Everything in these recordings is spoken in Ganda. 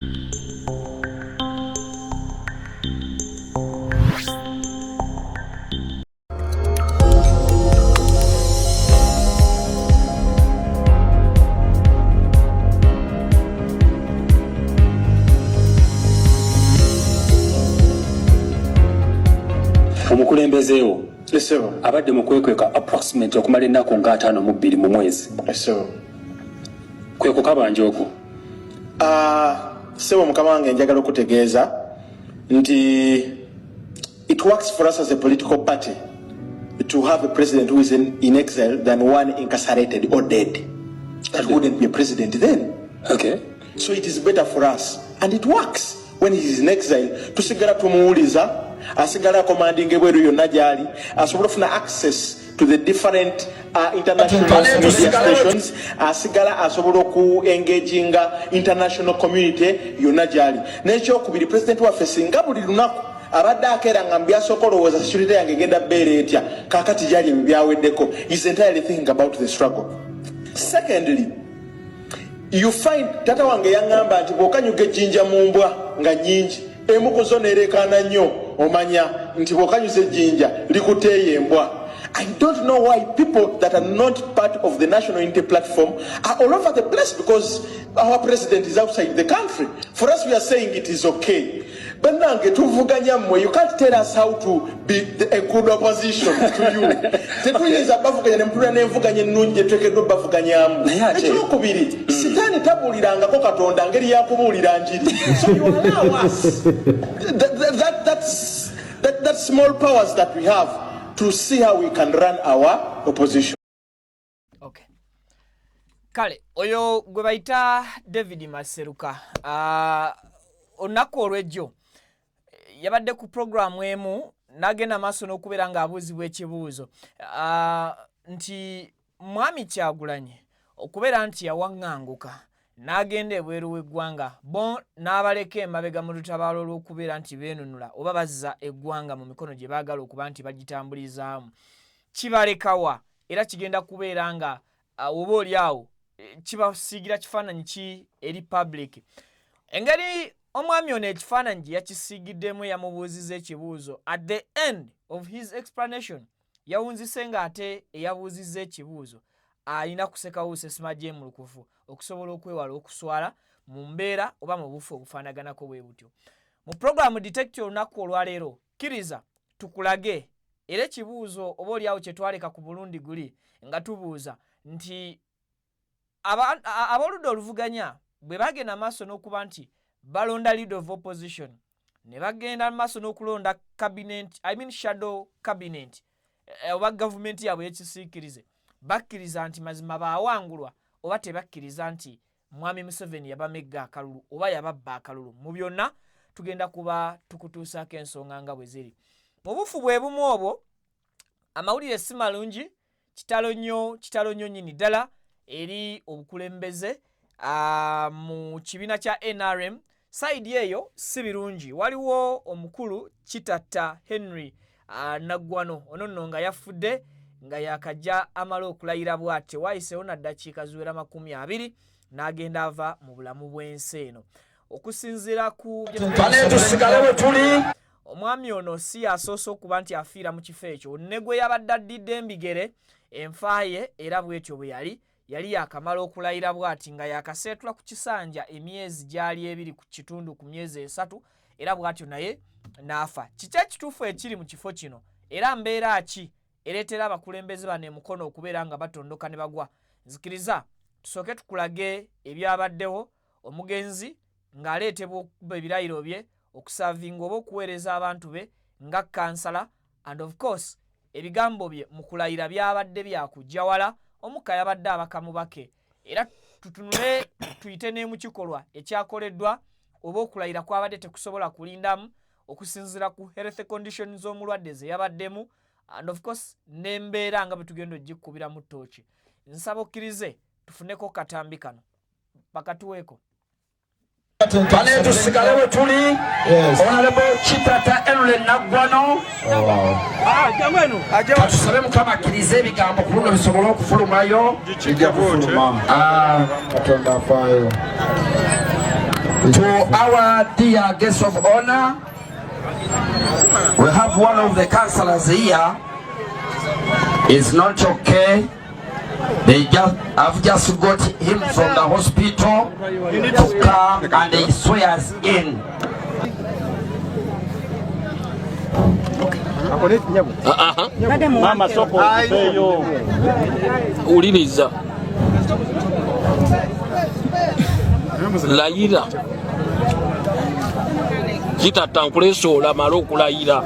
Omukulembezeewo abadde mu kwekweka approximate okumala ennaku nga 52 mu mwezi. Kweko kabanja okwo. Sebo mukama wange njagala okutegeeza nti it works for us as a political party to have a president who is in exile than one incarcerated or dead. That wouldn't be a president then. Okay. So it is better for us, and it works when he is in exile. Tusigala tumuuliza, asigala commanding ebweru yonna gyali, asobola ofuna access to the different international media stations, asigala asobola oku engaging international community yonna gyali. N'ekyokubiri president waffe singa buli lunaku abadde akeera nga mbyasokolowoza security yange egenda bbeera etya kaakati gyali ebyo byaweddeko. Is entirely thinking about the struggle. Secondly, you find tata wange yangamba nti bw'okanyuga ejjinja mu mbwa nga nnyingi emu ku zo neereekaana nnyo omanya nti bw'okanyuza ejjinja likuteeyo embwa. I don't know why people that are not part of the National Unity Platform are all over the place because our president is outside the country. For us, we are saying it is okay. But now, you can't tell us how to be a good opposition to you. So you allow us that small powers that we have to see how we can run our opposition. Okay. Kale, oyo gwe bayita David Maseruka. Olunaku olw'ejjo yabadde ku programu emu n'agenda maaso n'okubeera ng'abuuzibwa ekibuuzo nti Mwami Kyagulanyi okubeera nti yawaŋŋanguka n'agenda ebweru w'eggwanga bo n'abaleka emabega mu lutabaalo olw'okubeera nti beenunula oba bazza eggwanga mu mikono gye baagala okuba nti bagitambulizaamu, kibalekawa era kigenda kubeera nga oba oli awo kibasiigira kifaananyi ki eri public. Engeri omwami ono ekifaananyi gye yakisiigiddemu yamubuuziza ekibuuzo, at the end of his explanation yawunzise ng'ate eyabuuzizza ekibuuzo alina kusekawuusa essimaggye emulukufu okusobola okwewala okuswala mu mbeera oba mu bufu obufaanaganako bwe butyo. Mu programu Detective olunaku olwaleero kkiriza tukulage era ekibuuzo oba oliawo kye twaleka ku Burundi guli nga tubuuza nti ab'oludda oluvuganya bwe bagenda maaso n'okuba nti balonda leader of opposition ne bagenda maaso n'okulonda cabinet, shadow cabinet oba government yaabwe ekisiikirize, bakkiriza nti mazima baawangulwa oba tebakkiriza nti Mwami Museveni yabamegga akalulu oba yababba akalulu. Mu byonna tugenda kuba tukutuusaako ensonga nga bwe ziri. Mu bufu bwe bumu obwo amawulire si malungi, kitalo nnyo nnyini ddala eri obukulembeze mu kibiina kya NRM. Saidi eyo si birungi. Waliwo omukulu Kitatta Henry Naggwano ono nno nga yafudde nga yakajja amala okulayira bw'ate wayiseewo na ddakiika ziwera 20 n'agenda ava mu bulamu bw'ensi eno. Okusinziira ku omwami ono si yasoose okuba nti afiira mu kifo ekyo, ne gwe yabadde addidde embigere enfaaye era bw'etyo bwe yali yakamala okulayira bw'ati nga yakaseetula ku kisanja emyezi gyali 2 ku kitundu ku myezi 3 era bw'atyo naye n'afa. Kiki ekituufu ekiri mu kifo kino era mbeera ki ereetera abakulembeze bano emukono okubeera nga batondoka ne bagwa? Nzikiriza tusooke tukulage ebyabaddewo, omugenzi ng'aleetebwa okuba ebirayiro bye okusavinga oba okuweereza abantu be nga kansala, and of course ebigambo bye mu kulayira byabadde byakujja wala, omukka yabadde abakamu bake. Era tutunule tuyite ne mu kikolwa ekyakoleddwa oba okulayira kwabadde tekusobola kulindamu okusinziira ku health conditions z'omulwadde ze yabaddemu, and of course n'embeera nga bwe tugenda ogikubira mu ttooki. Nsaba okkirize tufuneko katambi kano bakatuweeko. Pale tusigale we tuli Honorable Kitatta Henry Naggwano jamwenu tusabe mukama akkirize ebigambo ku luno bisobola okufulumayo Katonda afaayo. To our dear guests of honor, we have one of the councillors here. It's not okay. I've just got him from the hospital to come and he swears in. Mama soko peyo uliriza layira kitata nkulesola mala okulayira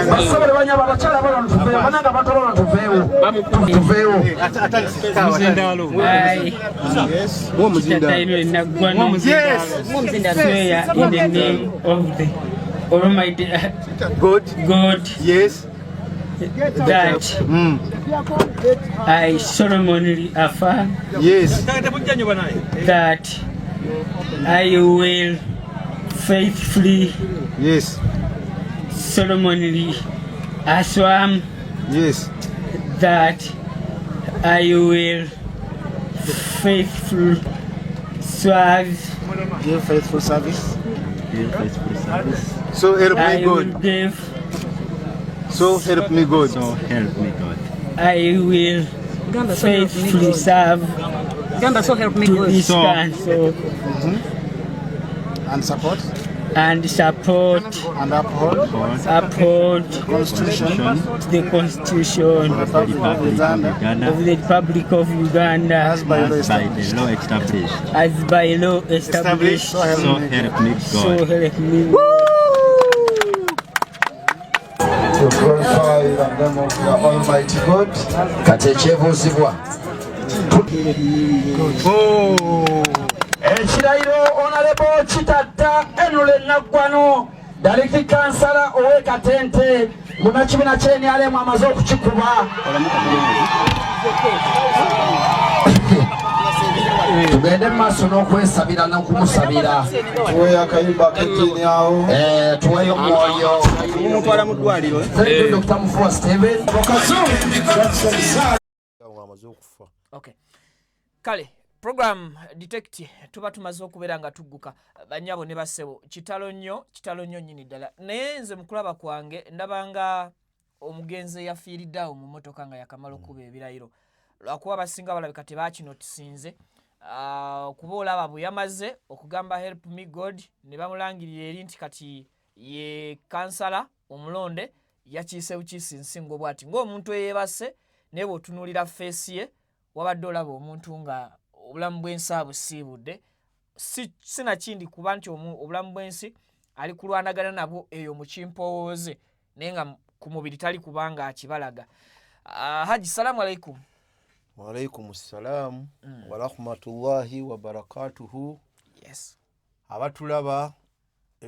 Basabere banyaba bakyala bano tuveewo bananga batolola tuveewo in the name of the Almighty God, yes, that I solemnly affirm, yes, that I will faithfully, yes, solemnly affirm, yes, that I will faithfully serve, give faithful service. So help me God. So help me God. So help me God. I will faithfully serve so help me to God. this council And support. And support and uphold the Constitution of the Republic of Uganda as by law established. So help me God. So help me. To glorify the name of the Almighty God. Ekirayiro Honorable Chitata Enule Naggwano Director Councillor owe Katente munakibiina ky'enyalemu amaze okukikuba. Tugende mu maaso n'okwesabira n'okumusabira. Tuweyo akayimba k'eddiini awo. Tuweyo omwoyo. Mumutwala mu ddwaliro. Dr. Mufuwa Steven. Okay. Kale. Program detect tuba tumaze okubeera nga tugguka banyabo ne basebo kitalo nnyo nyini ddala naye nze mukulaba kwange ndabanga omugenzi yafiiriddawo mu motoka nga yakamala okuba ebirayiro lwakuba abasinga balabika tebakinotisinze kuba olaba bwe yamaze okugamba help me God ne bamulangirira eri nti kati ye kansala omulonde yakiise bukiisi nsingo bwati ng'omuntu eyeebase naye bw'otunuulira feesi ye wabadde olaba omuntu nga obulamu bw'ensi abusiibudde sina kindi kuba nti obulamu bw'ensi ali kulwanagana nabwo eyo mu kimpowooze naye nga ku mubiri tali kubanga akibalaga. Haji, salamu alaikum. Wa alaikum salaam wa rahmatullahi wa barakatuhu. Yes. Abatulaba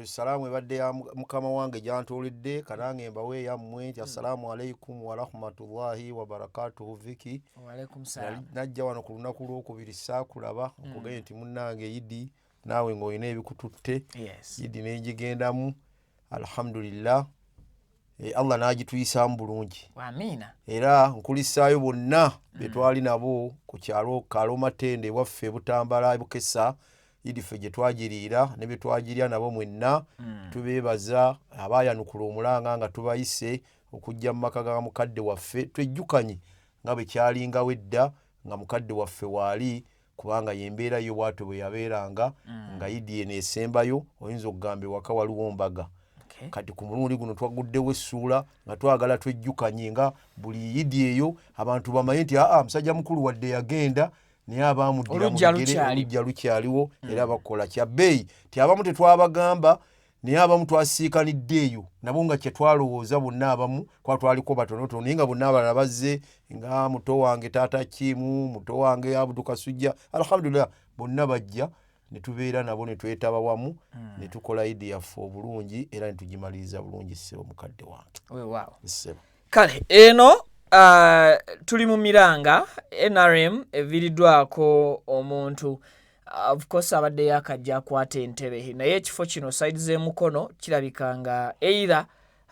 salaamu ebadde ya mukama wange gyantoledde kanange mbawe yammwe nti assalamu alaikum wa rahmatullahi wa barakatuhu. Viki wa alaikum salaam. Najja wano ku lunaku lwokubiri saakulaba nkuganye nti munnange Idi naawe ng'olina ebikututte. Yes. Idi n'egigendamu alhamdulillah. Allah n'agituyisaamu bulungi. Amiina. Era nkulisaayo bonna betwali nabo ku kyalo Kalomatende waffe Butambala Bukesa idife gye twagiriira ne bye twagirya nabo mwenna tubeebaza abaayanukula omulanga nga tubayise okujja mu maka ga mukadde waffe twejjukanye nga bwe kyalinga wedda nga mukadde waffe waali kubanga yembeera yo bwatyo bwe yabeeranga nga Idi eneesembayo oyinza okugamba ewaka waliwo mbaga. Kati ku mulundi guno twaguddewo essuula nga twagala twejjukanye nga buli Idi eyo abantu bamanye nti musajja mukulu wadde yagenda naye abaamuddira mu bigere olujja lukyaliwo era bakola kya bbeeyi ti abamu tetwabagamba naye abamu twasiikanidde eyo nabo nga kyetwalowooza bonna abamu kwa twaliko batonotono naye nga bonna abalala bazze nga muto wange taata Kimu muto wange Abudu Kasujja alhamdulillah bonna bajja ne tubeera nabo ne twetaba wamu ne tukola Idi yaffe obulungi era ne tugimaliriza bulungi ssebo mukadde wange. Wow. Kale eno tuli mu miranga NRM eviridwako omuntu of course abadde yakajja akwata entebe naye ekifo kino side z'emukono kirabika nga either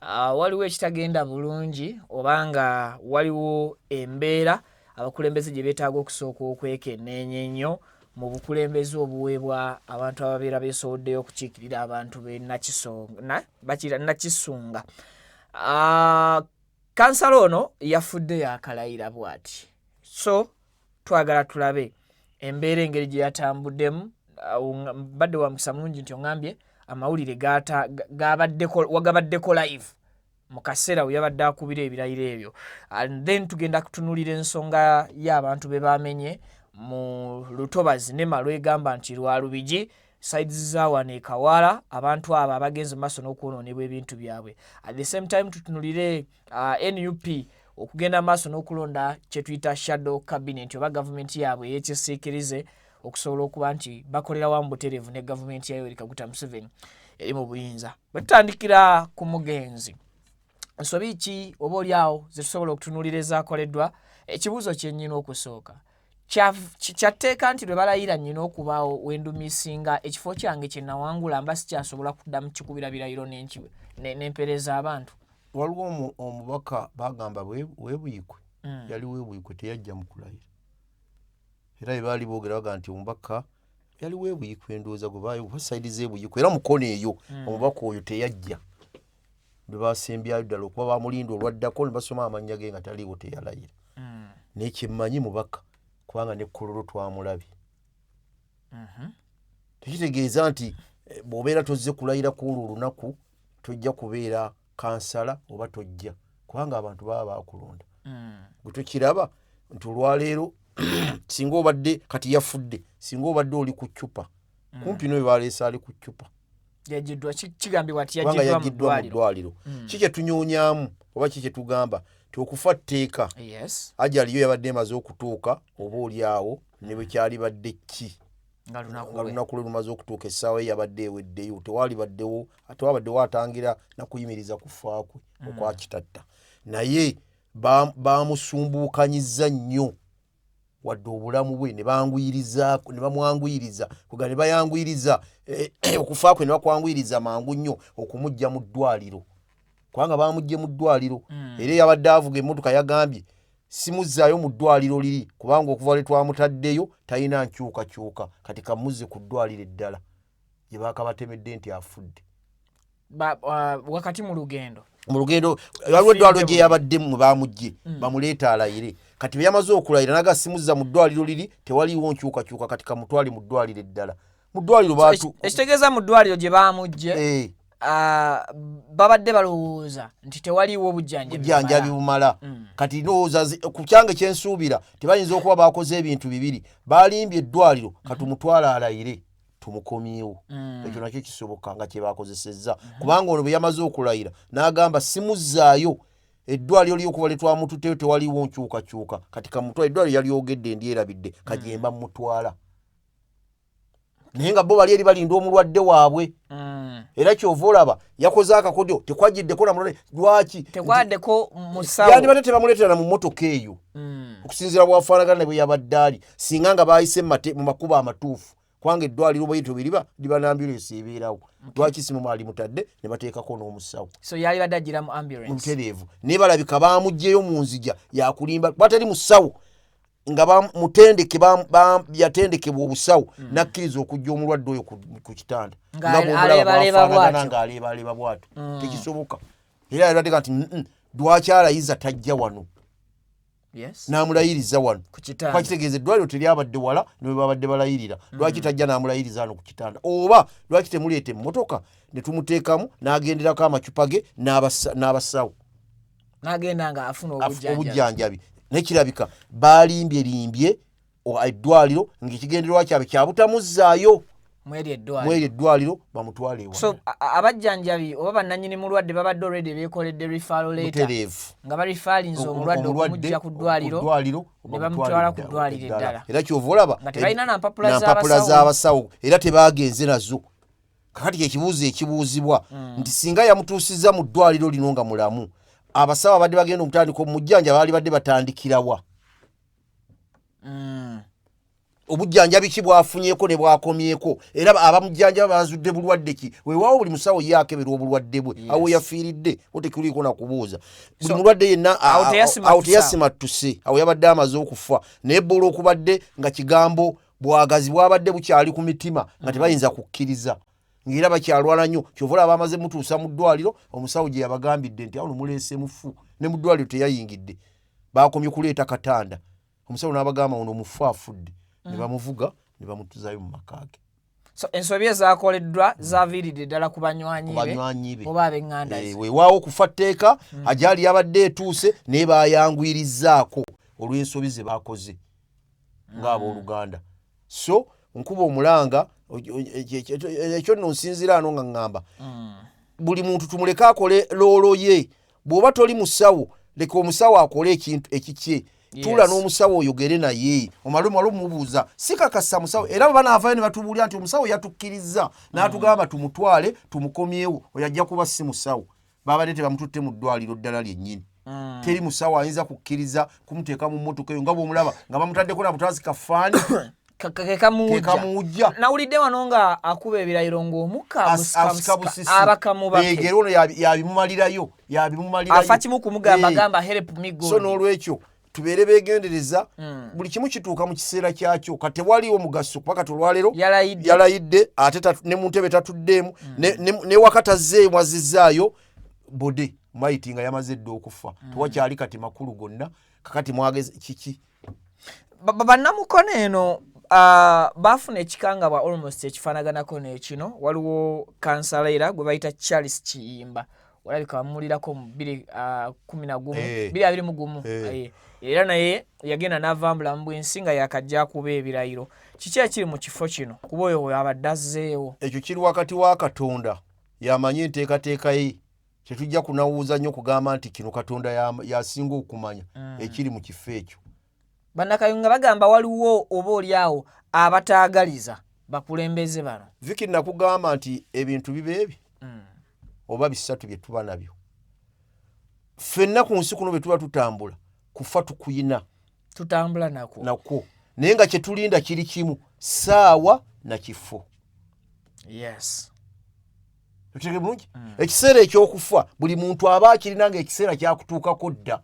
waliwo ekitagenda bulungi obanga waliwo embeera abakulembeze gye beetaaga okusooka okwekenneenya ennyo mu bukulembeze obuweebwa abantu ababeera beesowoddeyo okukiikirira abantu nakisunga. Kansala ono yafudde yakalayira bw'ati. So twagala tulabe embeera engeri gye yatambuddemu. Badde wa mukisa mulungi nti oŋŋambye amawulire wagabaddeko live mu kaseera we yabadde akubira ebirayiro ebyo. And then tugenda kutunuulira ensonga y'abantu be bamenye mu Lutobazi ne Malo egamba nti lwa Lubigi sides za wano Kawala abantu abo abagenze maaso n'okwonoonebwa ebintu byabwe. At the same time tutunulire NUP okugenda maaso n'okulonda kye tuyita shadow cabinet oba gavumenti yaabwe ey'ekisiikirize okusobola okuba nti bakolera wamu butereevu ne gavumenti ya Yoweri Kaguta Museveni eri mu buyinza. Bwe tutandikira ku mugenzi, nsobi ki oba oliawo ze tusobola okutunuulira ezaakoleddwa? Ekibuuzo kye nnyina okusooka kyatteeka nti lwe balayira nnyina okubaawo wendumisinga ekifo kyange kye nawangula mba sikyasobola kuddamu kikubira birayiro n'empeereza abantu. Waliwo omubaka bagamba weebuyikwe yali weebuyikwe teyajja mu kulayira. Era bwe baali boogera baga nti omubaka yali weebuyikwe endowooza gwe baayo sayidi zeebuyikwe era mukono eyo omubaka oyo teyajja. Bwe basembyayo ddala okuba bamulinda olwaddako ne basoma amannya ge nga taliiwo teyalayira. N'ekyemmanyi mubaka kubanga ne Kololo twamulabye. Tekitegeeza nti bw'obeera tozze kulayira kw'olwo olunaku tojja kubeera kansala oba tojja kubanga abantu baba baakulonda. Gwe tukiraba nti olwaleero singa obadde kati yafudde singa obadde oli ku ccupa kumpi n'oyo baleese ali ku ccupa kigambibwa nti yagiddwa mu ddwaliro. Ki kye tunyoonyaamu oba ki kye tugamba ti okufa tteeka ajaliyo yabadde emaze okutuuka oba oliawo ne bwe kyali badde ki nga lunaku lwe lumaze okutuuka essaawa yabadde eweddeyo tewabaddewo atangira nakuyimiriza kufa kwe okwakitatta naye bamusumbuukanyizza nnyo wadde obulamu bwe ne bamwanguyiriza kuga ne bayanguyiriza okufa kwe ne bakwanguyiriza mangu nnyo okumujja mu ddwaliro kubanga bamujje mu ddwaliro era yabadde avuga emmotoka yagambye simuzzaayo mu ddwaliro liri kubanga okuva lwe twamutaddeyo talina nkyukakyuka kati kamuzze ku ddwaliro eddala gye baakabatemedde nti afudde wakati mu lugendo waliwo eddwaliro gye yabaddemu bamujje bamuleeta alayire kati bwe yamaze okulayira naga simuzza mu ddwaliro liri tewaliwo nkyukakyuka kati kamutwale mu ddwaliro eddala mu ddwaliro ekitegeeza mu ddwaliro gye bamujje babadde balowooza nti tewaliwo bujjanjabi bumala kati ndowooza ku kyange kyensuubira tebayinza okuba bakoze ebintu bibiri balimbye eddwaliro katumutwale alayire tumukomyewo ekyo nakyo kisoboka nga kye bakozesezza kubanga ono bwe yamaze okulayira n'agamba simuzzaayo eddwaliro ly'okuva lye twamututeyo tewaliwo nkyukakyuka kati kamutwala eddwaliro yalyogedde ndyerabidde kajemba mutwala naye nga bo bali eri balinda omulwadde waabwe era kyova olaba yakoze akakodyo tekwagiddeko namulwadde lwaki tekwaddeko musawo yandibadde tebamuleetera mu mmotoka eyo okusinziira bwafaanagana ne bwe yabadde ali singa nga baayise mu makubo amatuufu kubanga eddwaliro bweyito bwe liba n'ambulensi ebeerawo lwaki simu maali mutadde ne bateekako n'omusawo so yali badde agira mu ambulance mutereevu naye balabika baamugjeyo mu nzija yakulimba batali musawo nga mutendeke yatendekebwa obusawo nakkiriza okujja omulwadde oyo ku kitanda ng'aleebaleba bw'ato tekisoboka era yalaga nti lwaki alayiza tajja wano n'amulayiriza wano kakitegeeza eddwaliro teryabadde wala ne babadde balayirira lwaki tajja n'amulayiriza wano ku kitanda oba lwaki temuleeta emmotoka ne tumuteekamu n'agenderako amacupa ge n'abasawo n'agenda nga afuna obujjanjabi nekirabika balimbye eddwaliro ng'ekigendererwa kyabwe kyabutamuzzaayo mweri eddwaliro bamutwale ewa so abajjanjabi oba bannannyini mulwadde babadde already beekoledde referral letter nga barifaalinze omulwadde okumujja ku ddwaliro ne bamutwala ku ddwaliro eddala era kyova olaba nga tebalina nampapula z'abasawo era tebagenze nazo kakati kyekibuuzo ekibuuzibwa nti singa yamutuusizza mu ddwaliro lino nga mulamu abasawo abadde bagenda omutandika omujjanja baali badde batandikirawa obujjanjabi ki bwafunyeko ne bwakomyeko era abamujjanjaba bazudde bulwadde ki weewaawo buli musawo yakeberwa obulwadde bwe awo yafiiridde otekuliko na kubuuza buli mulwadde yenna awo teyasimattuse awo yabadde amaze okufa naye bbola okubadde nga kigambo bwagazi bwabadde bukyali ku mitima nga tebayinza kukkiriza ng'era bakyalwala nnyo kyovula abamaze mutuusa mu ddwaliro omusawo gye yabagambidde nti awo nomuleese mufu ne mu ddwaliro teyayingidde bakomye kuleeta katanda omusawo n'abagamba ono mufu afudde ne bamuvuga ne bamutuzayo mu makaage. So ensobi ezakoleddwa zaviiridde ddala ku banywanyi be oba ab'eŋŋanda ze. Weewaawo okufa tteeka agyali yabadde etuuse naye baayangwirizzaako olw'ensobi ze baakoze ng'abooluganda. So nkuba omulanga ekyo nno nsinzira ano nga ŋŋamba buli muntu tumuleke akole loolo ye. Bw'oba toli musawo leka omusawo akole ekintu ekikye. Tula n'omusawo oyogere naye omalumu mubuuza sikakasa musawo era baba naavayo ne batubuulira nti omusawo yatukkiriza n'atugamba tumutwale tumukomyewo oyajja kuba si musawo babadde tebamututte mu ddwaliro ddala lyennyini. Teri musawo ayinza kukkiriza kumuteeka mu mmotoka eyo nga bw'omulaba nga bamutaddeko na butaasi kafaani kekamuwujja. Nawulidde wano nga akuba ebirayiro ng'omukka abakamuba egero ono yabimumalirayo afa kimu kumugamba gamba help me God. So n'olwekyo tubeere beegendereza buli kimu kituuka mu kiseera kyakyo kati tewaliwo mugaso kubaka tolwalero yalayidde ate ne mu ntebe tatuddeemu ne wakatazzeemu azizzaayo bode maiti nga yamaze dde okufa tewakyali kati makulu gonna kakati mwageze kiki bannamukono eno baafuna ekikangabwa almost ekifaanaganako n'ekino. Waliwo kansala era gwe bayita Charles Kiyimba olabika bamulirako mu 2021 era naye yagenda n'avambula mu bwensi nga yakajja kuba ebirayiro. Kiki ekiri mu kifo kino kuba oyo abadde azzeewo? Ekyo kiri wakati wa Katonda yamanye enteekateeka ye kyetujja kunawuuza nnyo kugamba nti kino Katonda yasinga okumanya ekiri mu kifo ekyo. Bannakayunga bagamba waliwo oba oliawo abataagaliza bakulembeze bano. Viki nakugamba nti ebintu bibeebi oba bisatu bye tuba nabyo. Ffenna ku nsi kuno bwe tuba tutambula kufa tukuyina tutambula nako naye nga kyetulinda kiri kimu ssaawa na kifo. Yes. Otege bulungi? Ekiseera ekyokufa buli muntu aba akirina nga ekiseera kyakutuukako dda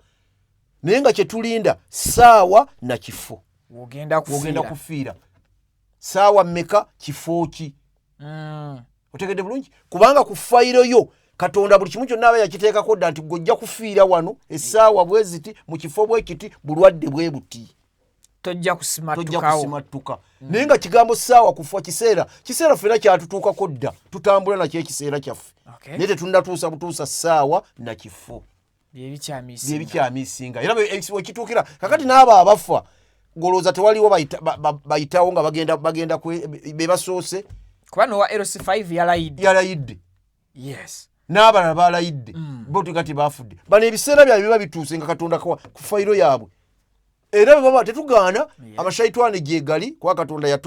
naye nga kyetulinda ssaawa na kifo. Wogenda kufiira ssaawa mmeka kifo ki? Otegedde bulungi? Kubanga ku fayiro yo Katonda buli kimu kyonna aba yakiteekako dda nti gojja kufiira wano essaawa bwe ziti mu kifo bwe kiti bulwadde bwe buti tojja kusimattuka. Naye nga kigambo ssaawa kufa kiseera ffenna kyatutuukako dda tutambula nakyo ekiseera kyaffe naye tetunnatuusa butuusa ssaawa na kifo byebikyamisinga era wekituukira kakati n'abo abafa golooza tewaliwo bayitawo nga bagenda be basoose kuba nowa LC5 yalayidde. Yes. N'abalala balayidde bo kati bafudde bano ebiseera byabwe biba bituuse nga Katonda ku fayiro yaabwe era baba tetugaana amashayitwani gye gali kuba Katonda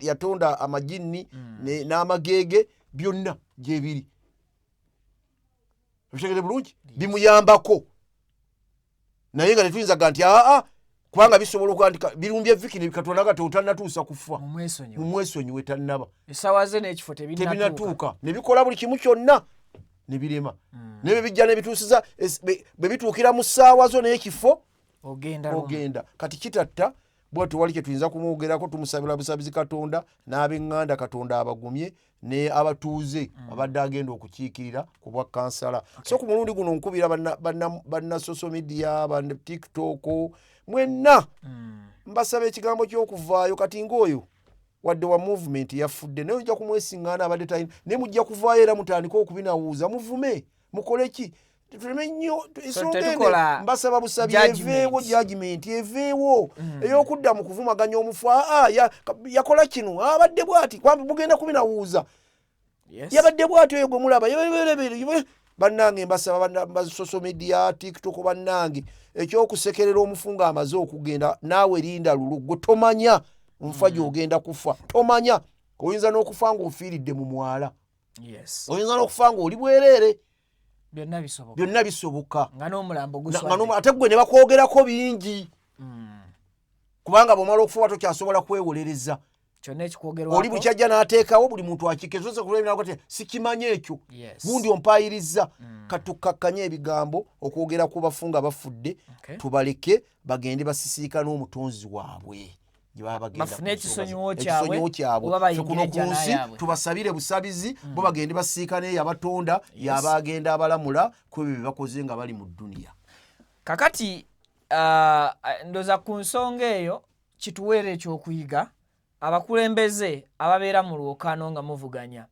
yatonda amajinni n'amageege byonna gye biri. Bishegere bulungi bimuyambako naye nga tetuyinzaga nti kubanga bisobola okwandika birumbye Viki ne Katonda nga tewutannatuusa kufa mumwesonyiwe tannaba essaawa ze n'ekifo tebinatuuka ne bikola buli kimu kyonna ne birema naye bijja ne bituusiza bwe bituukira mu ssaawa zo n'ekifo ogenda kati kitatta bwe tewali kye tuyinza kumwogerako. Tumusabira busabizi Katonda n'ab'eŋŋanda Katonda abagumye ne abatuuze abadde agenda okukiikirira ku bwa kansala. So ku mulundi guno nkubira banna social media banna TikTok mwenna mbasaba ekigambo ky'okuvaayo kati ng'oyo wadde wa movement yafudde naye ojja kumwesiŋŋaana abadde talina naye mujja kuvaayo era mutandika okubinawuuza muvume mukole ki tuleme nnyo ensonga mbasaba busabi eveewo judgment eveewo ey'okudda mu kuvumaganya omufu yakola kino abadde bw'ati kwambi mugenda kubinawuuza yabadde bw'ati oyo gwe mulaba bannange mbasaba ba social media TikTok bannange ekyokusekerera omufu ng'amaze okugenda naawe linda lulu gwe tomanya nfa gy'ogenda kufa tomanya oyinza n'okufa ng'ofiiridde mu mwala oyinza n'okufa ng'oli bwereere byonna bisoboka nga n'omulambo ate gwe ne bakwogerako bingi kubanga bw'omala okufuba tokyasobola kwewolereza kyonna ekikwogerwako oli bukyajja n'ateekawo buli muntu akikezoza kulebirako sikimanye ekyo gundi ompayiriza katukakkanye ebigambo okwogera ku bafu nga bafudde tubaleke bagende basisiika n'omutonzi waabwe bafune ekisonyiwo kyabwe kuno ku nsi tubasabire busabizi bo bagende basiika naye yabatonda yabagenda abalamula ku ebyo bye bakoze nga bali mu dduniya. Kakati ndoza ku nsonga eyo kituweera ekyokuyiga abakulembeze ababeera mu lwokaano nga muvuganya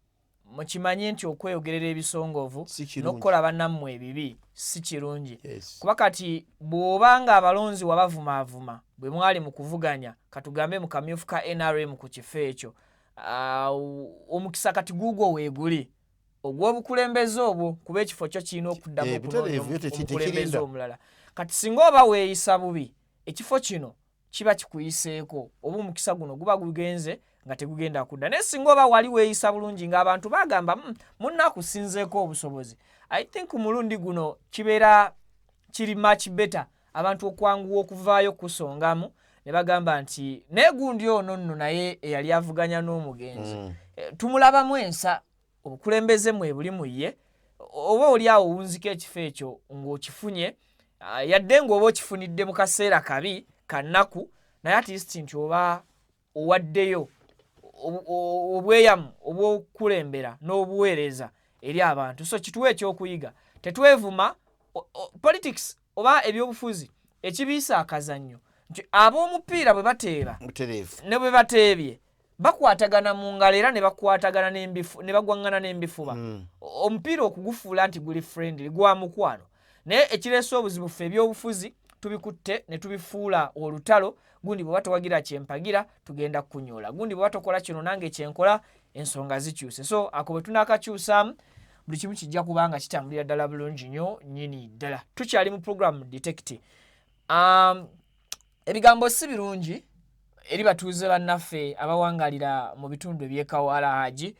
mukimanye nti okweyogerera ebisongovu n'okukola bannammwe ebibi si kirungi kuba kati bw'obanga abalonzi wabavumaavuma bwe mwali mu kuvuganya katugambe mu kamyufu ka NRM ku kifo ekyo omukisa kati guugwo weeguli ogw'obukulembeze obwo kuba ekifo kyo kirina okuddamu obukulembeze omulala kati singa oba weeyisa bubi ekifo kino kiba kikuyiseeko oba omukisa guno guba gugenze nga tegugenda kudda naye singa oba wali weeyisa bulungi ng'abantu bagamba munnakusinzeeko obusobozi I think mulundi guno kibeera kiri much better abantu okwanguwa okuvaayo kusongamu ne bagamba nti naye gundi ono nno naye eyali avuganya n'omugenzi tumulabamu ensa obukulembeze mwe buli mu ye oba oli awo owunzika ekifo ekyo ng'okifunye yadde ng'oba okifunidde mu kaseera kabi kannaku naye at least nti oba owaddeyo obweyamu obw'okulembera n'obuweereza eri abantu so kituwe ekyokuyiga tetwevuma politics oba ebyobufuzi ekibiisa akazannyo nti ab'omupiira bwe bateeba ne bwe bateebye bakwatagana mu ngalo era ne bakwatagana ne bagwangana n'embifuba omupiira okugufuula nti guli friendly gwa mukwano naye ekireese obuzibu ffe ebyobufuzi tubikutte ne tubifuula olutalo gundi bwe batowagira kyempagira tugenda kukunyola gundi bwe batokola kino nange kyenkola ensonga zikyuse so ako bwe tunaakakyusaamu buli kimu kijja kubanga kitambulira ddala bulungi nnyo nnyini ddala tukyali mu program detect ebigambo si birungi eri batuuze bannaffe abawangalira mu bitundu eby'ekawala haji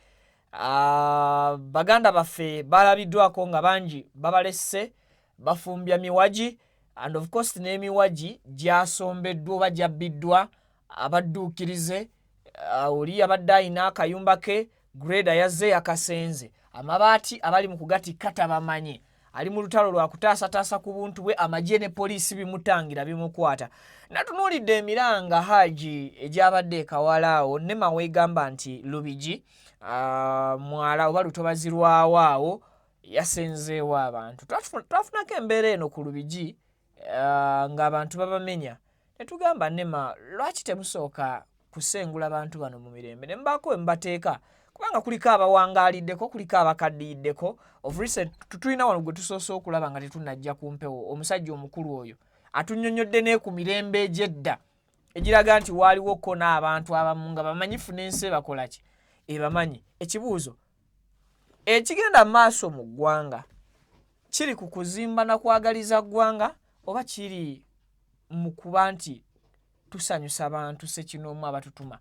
baganda baffe balabiddwako nga bangi babalesse bafumbya miwaji and of course n'emiwaji gyasombeddwa oba gyabbiddwa abadduukirize oli abadde ayina akayumba ke grade yazze yakasenze amabaati abali mu kugatikka tabamanyi ali mu lutalo lwa kutaasataasa ku buntu bwe amagye ne poliisi bimutangira bimukwata natunuulidde emiranga haji egyabadde ekawalaawo ne maweegamba nti lubigi mwala oba lutobazi lwawaawo yasenzeewo abantu twafunako embeera eno ku lubigi ng'abantu babamenya ne tugamba nema lwaki temusooka kusengula abantu bano mu mirembe ne mbaako we mbateeka kubanga kuliko abawangaaliddeko kuliko abakaddiyiddeko of recent tulina wano gwe tusoose okulaba nga tetunajja ku mpewo omusajja omukulu oyo atunnyonnyodde ne ku mirembe egy'edda egiraga nti waaliwoko n'abantu abamu nga bamanyifu n'ensi bakola ki ebamanyi ekibuuzo ekigenda mu maaso mu ggwanga kiri ku kuzimba na kwagaliza ggwanga oba kiri mu kuba nti tusanyusa abantu sekinoomu abatutuma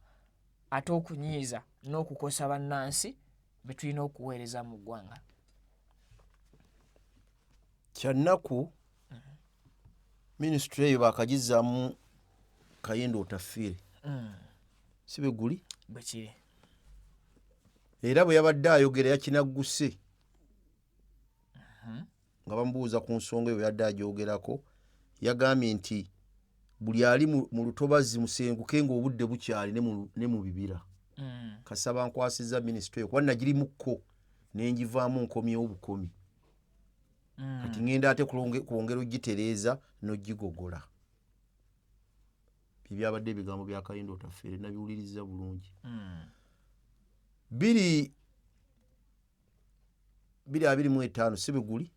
ate okunyiiza n'okukosa bannansi be tulina okuweereza mu ggwanga kyannaku minisitule eyo baakagizaamu kayendo otafiire si bwe guli bwe kiri era bwe yabadde ayogera yakinagguse nga bamubuuza ku nsonga eyo yadde agyogerako yagambye nti buli ali mu lutobazi musenguke ng'obudde bukyali ne mu bibira kasaba nkwasiza minisitule eyo kuba nagirimuko nenjivaamu nkomyewo bukomi kati ngenda ate kwongera ogitereeza n'ogigogola byabadde ebigambo bya Kayendo Otafiire nabiwuliriza bulungi 2025 si bwe guli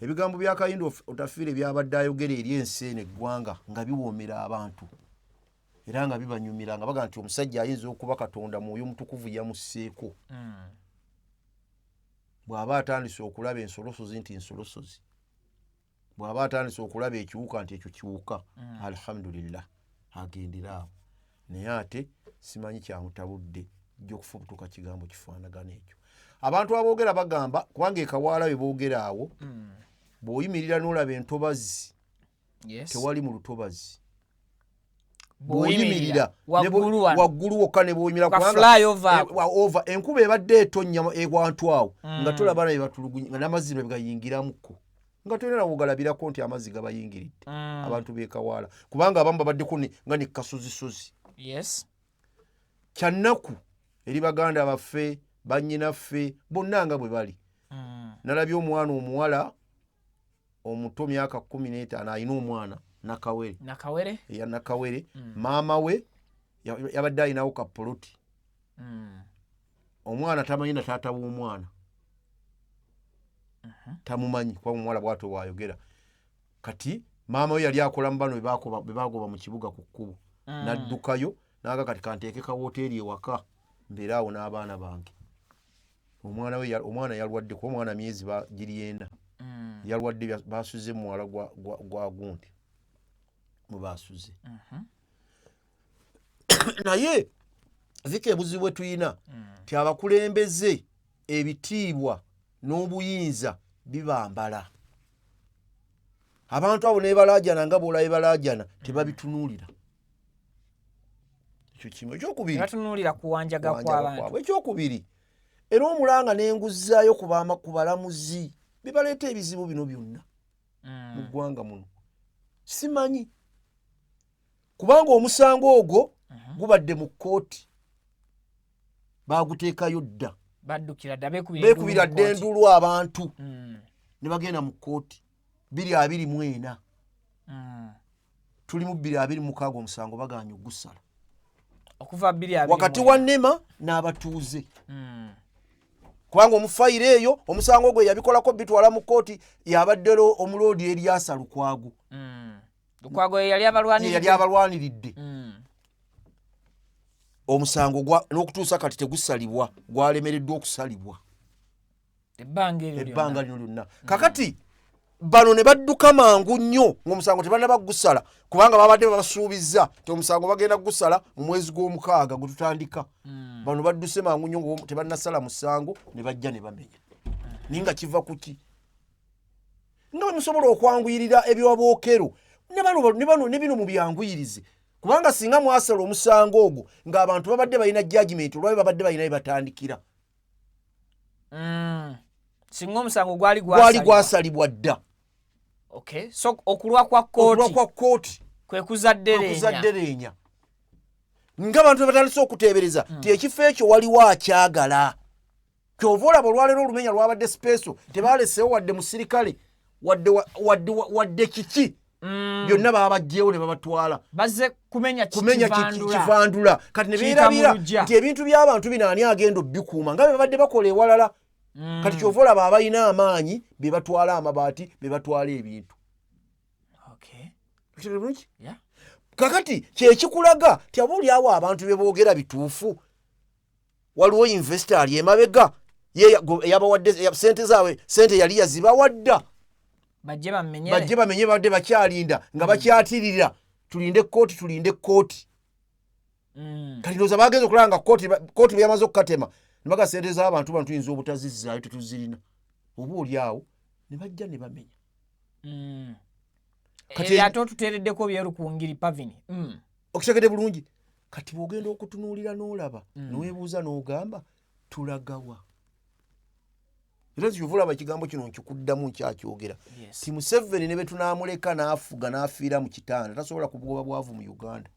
ebigambo bya Kayendo Otafiire byabadde ayogera eri ensi eno eggwanga nga biwoomera abantu era nga bibanyumira nga baga nti omusajja ayinza okuba Katonda mwoyo mutukuvu yamusseeko bw'aba atandise okulaba ensolosozi nti nsolosozi bw'aba atandise okulaba ekiwuka nti ekyo kiwuka alhamdulillah agendera awo naye ate simanyi kyamutabudde gy'okufubutuka kigambo kifaanagana ekyo abantu aboogera bagamba kubanga ekawaala bwe boogera awo bw'oyimirira n'olaba entobazi tewali mu lutobazi bw'oyimirira waggulu wokka ne bw'oyimirira over enkuba ebadde etonnya ewantu awo nga tolaba naye batulugunya nga n'amazzi ne gayingiramuko nga tolina wogalabirako nti amazzi gabayingiridde abantu beekawaala kubanga abamu babaddeko nga ne kasozisozi kyannaku eri baganda baffe bannyinaffe bonna nga bwe bali nalabye omwana omuwala omuto myaka 15 alina omwana nakawere ya nakawere maama we yabadde alinawo kapoloti omwana tamanyi na taata w'omwana tamumanyi kuba omuwala bw'atyo bw'ayogera kati maama we yali akola mu bano be bagoba mu kibuga ku kkubo n'addukayo n'aga kati kanteeke ka woteeri ewaka mbeera awo n'abaana bange omwana yalwadde kuba omwana myezi giri 4 yalwadde basuze muwala gwa gundi mubasuze naye vika ebuzibu bwe tuyina ti abakulembeze ebitiibwa n'obuyinza bibambala abantu abo nebalajana nga bw'olaba ebalajana tebabitunuulira ekyo kimu ekyokubiri kuwanjaga kw'abantu ekyokubiri era omulanga n'enguzzaayo ku balamuzi bibaleeta ebizibu bino byonna mu ggwanga muno simanyi kubanga omusango ogwo gubadde mu kkooti baguteekayo dda beekubira dda endulu abantu ne bagenda mu kkooti 224 tuli mu 226 omusango baganya ogusala wakati wa Nema n'abatuuze kubanga omufayiro eyo omusango gwe yabikolako bitwala mu kkooti yabaddero omuloodi Eriasa Lukwago yali abalwaniridde omusango n'okutuusa kati tegusalibwa gwalemereddwa okusalibwa ebbanga lino lyonna kakati bano ne badduka mangu nnyo ng'omusango tebanaba gusala kubanga babadde babasuubizza nti omusango bagenda gusala mu mwezi gw'omukaaga gwe tutandika bano badduse mangu nnyo nga tebannasala musango ne bajja ne bamenya naye nga kiva ku ki nga bwe musobola okwanguyirira ebyobookero ne bino mu byanguyirize kubanga singa mwasala omusango ogwo ng'abantu babadde balina judgment olwabe babadde balina bye batandikira singa omusango gwali gwasalibwa dda so okulwa kwa kkooti kwe kuzaddereenya ng'abantu batandise okuteebereza ti ekifo ekyo waliwo akyagala kyova olaba olwaleero olumenya lwabadde sipeeso tebaleseewo wadde musirikale wadde kiki byonna babagyewo ne babatwala bazze kumenya kivandula kati ne beerabira nti ebintu by'abantu bino ani agenda obbikuuma nga be babadde bakola ewalala kati kyova olaba abalina amaanyi be batwala amabaati be batwala ebintu kakati kyekikulaga ti aba oliawo abantu be boogera bituufu waliwo investor ali emabega yabawadde sente zaabwe sente yali yazibawadda bajje bamenye badde bakyalinda nga bakyatirira tulinde kkooti kati ndowooza bagenza okulaba nga kkooti bwe yamaze okukatema ne baga sente z'abantu bano tuyinza obutazizaayo tetuzirina oba oliawo ne bajja ne bamenya kati ate otuteereddeko byerukungiri pavini okitegedde bulungi kati bw'ogenda okutunuulira n'olaba neweebuuza n'ogamba tulagawa era kyovulaba ekigambo kino nkikuddamu nkyakyogera ti Museveni ne betunaamuleka n'afuga n'afiira mu kitanda tasobola kugoba bwavu mu Uganda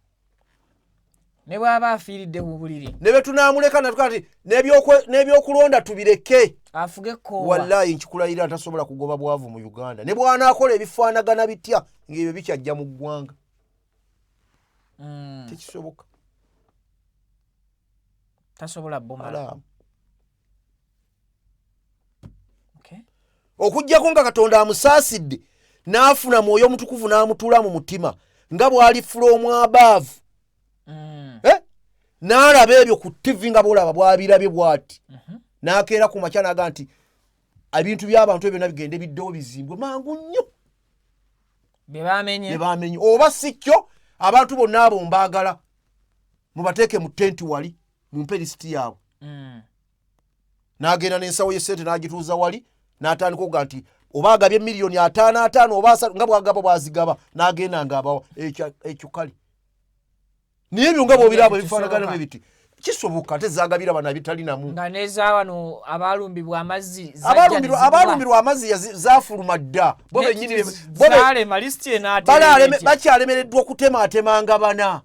ne bw'aba afiiridde mu buliri ne betunaamuleka natuka ti n'ebyokulonda tubireke afuge koowa wallahi nkikulayira tasobola kugoba bwavu mu Uganda ne bw'anaakola ebifaanagana bitya ng'ebyo bikyajja mu ggwanga tekisoboka tasobola bomala okujjako nga Katonda amusaasidde n'afuna Mwoyo Mutukuvu n'amutuula mu mutima nga bw'ali from above n'alaba ebyo ku TV nga bw'olaba bw'abirabye bw'ati n'akeera ku makya n'aga nti ebintu by'abantu ebyo bigende biddewo bizimbwe mangu nnyo bye bamenye oba si kyo abantu bonna abo mbaagala mubateeke mu tenti wali mumpe lisiti yaabwe n'agenda n'ensawo y'essente n'agituuza wali n'atandika okuga nti oba agabye miliyoni 5 oba 3 nga bw'agaba bw'azigaba n'agenda ng'abawa ekyo kale Niye byunga bobirabo bifanagana bibiti. Kisoboka tezagabira bana bitali namu. Nga neza wano abalumbibwa amazzi. Abalumbirwa amazzi zafuluma dda. Bobe nyini bobe malisti enate. Bakyalemereddwa kutema bana.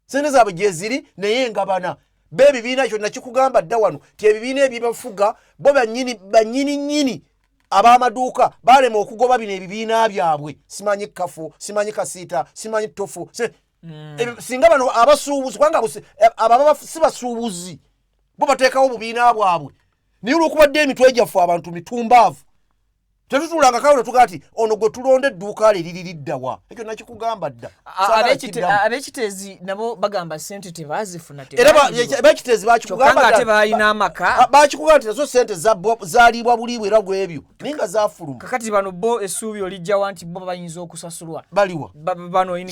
Sente zaabwe gye ziri naye ngabana. Bebi bina ekyo nakikugamba dda wano. Ti ebibiina ebyebafuga bo banyini ab'amaduuka balema okugoba bino ebibiina byabwe. Simanyi kafu, simanyi kasiita, simanyi tofu. Singa bano abasuubuzi kwanga ababa si basuubuzi bo bateekawo obubiina bwabwe naye olwokubadde emitwe gyaffe abantu mitumbaavu tetutulanga kawo netugati ono gwe tulonda edduuka lye liririddawa ekyo nakikugamba dda ab'ekiteezi nabo bagamba sente tebazifuna era ab'ekiteezi bakikugamba ate balina amaka bakikugamba nti nazo sente zaalibwa buliibwe era gwebyo naye nga zafuluma kakati bano bo essuubi olijjawa nti bo bayinza okusasulwa baliwa bano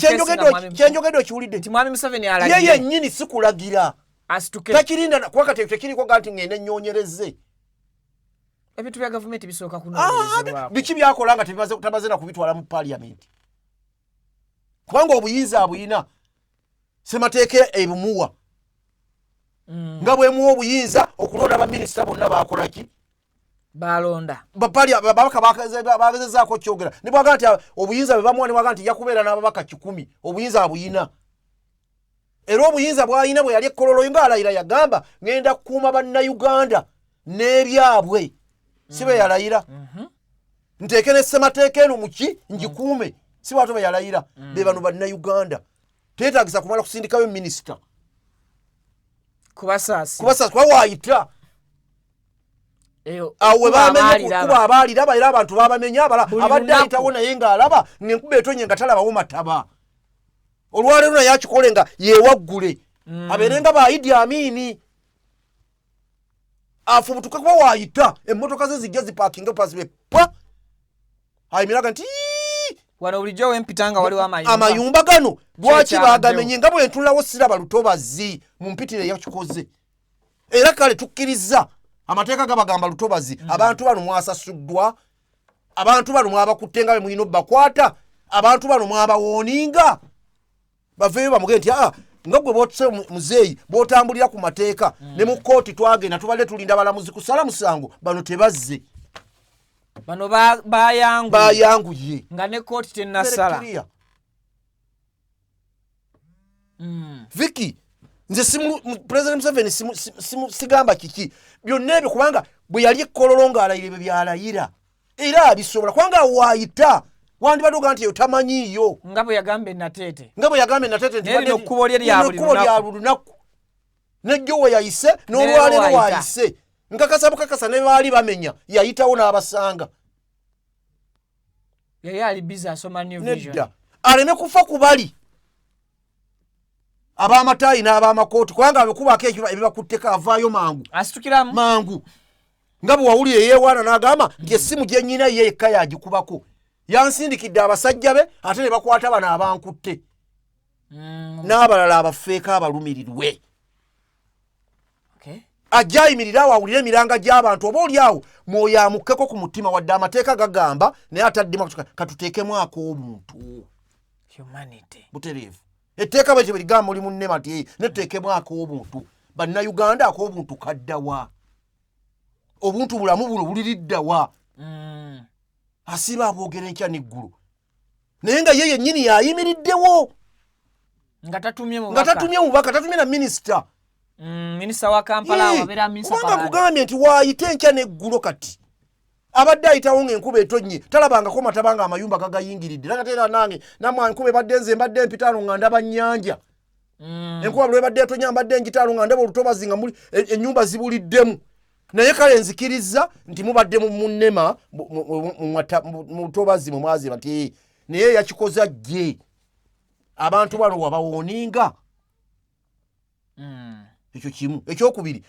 kyenjogedde okiwulidde nti mwami Museveni ye yennyini sikulagira asituke takirinda kuba tekiriko nga nti ngende nnyonyereze ebintu bya gavumenti bisooka kunoonyerezebwako biki byakola nga tamaze na kubitwala mu parliament kubanga obuyinza abuyina semateeka ebumuwa nga bwemuwa obuyinza okulonda baminisita bonna bakolaki balonda babaka bagezezaako kyogera ne bwaga nti obuyinza bwe bamuwa ne bwaga nti yakubeera n'ababaka 100 obuyinza abuyina era obuyinza bwayina bwe yali ekkololo nga alayira yagamba ngenda kukuuma bannayuganda n'ebyabwe si bwe yalayira nteeke ne ssemateeka eno muki ngikuume si bwatu bwe yalayira be bano bannayuganda teetaagisa kumala kusindikayo minisita kubasaasi kuba waayita awe bamenye kukuba abaaliraba era abantu babamenya abadde ayitawo naye ng'alaba ng'enkuba etonye nga talabawo mataba olwaleero naye akikole nga yeewaggule abeere nga baayidi amiini afubutuke kuba waayita emmotoka ze zijja zipaakinge pasibe pwa ayimiraga nti wano bulijjo wempitanga waliwo amayumba gano lwaki bagamenye nga bwe ntulawo siraba lutobazi mu mpitire yakikoze era kale tukkiriza amateeka gabagamba lutobazi abantu bano mwasasuddwa abantu bano mwabakutte nga bwe mulina obbakwata abantu bano mwabawooninga baveeyo bamuge nti nga gwe botuse muzeeyi bwotambulira ku mateeka ne mu kooti twagenda tubadde tulinda balamuzi kusala musango bano tebazze bano bayanguye nga ne kooti tennasala Vicky nze President Museveni sigamba kiki byonna ebyo kubanga bwe yali ekkololo ng'alayira ebyo byalayira era abisobola kubanga waayita wandibadde oga nti eyo tamanyiiyo nga bwe yagambe Nateete nti ekkubo lye lya buli lunaku nejjo we yayise n'olwaleero waayise nkakasa bukakasa ne baali bamenya yayitawo n'abasanga yali ali bizi asoma New Vision nedda aleme kufa ku bali ab'amataayi n'ab'amakooti kubanga abekubaako ebibakutteko avaayo asitukiramu mangu nga bwe wawulira eyeewaana n'agamba nti essimu gye nnyina ye yekka yagikubako yansindikidde abasajja be ate ne bakwata bano abankutte n'abalala abafeeka abalumirirwe ajja ayimirira awo awulire emiranga gy'abantu oba oli awo mwoyo amukkeko ku mutima wadde amateeka gagamba naye ataddemu katuteekemu ak'obuntu butereevu etteeka bwe ligamba muli munnema nti netuteekemu ak'obuntu bannayuganda ak'obuntu kaddawa obuntu bulamu buno buliriddawa asiba aboogera enkya n'eggulu naye nga ye yennyini yayimiriddewo nga tatumye mubaka tatumye na minisita minisita wa Kampala wabeera minisita kubanga kugambye nti waayite enkya n'eggulo kati abadde ayitawo ng'enkuba etonnye talabangako matabanga amayumba gagayingiridde nagateera nange namwe enkuba ebadde nze mbadde mpitaano nga ndaba nnyanja enkuba bwe ebadde etonnya mbadde njitaano nga ndaba olutobazi nga ennyumba zibuliddemu naye kale nzikiriza nti mubadde mu munnema mu lutobazi mwe mwaziba nti naye yakikoza gye abantu bano wabawooninga ekyo kimu ekyokubiri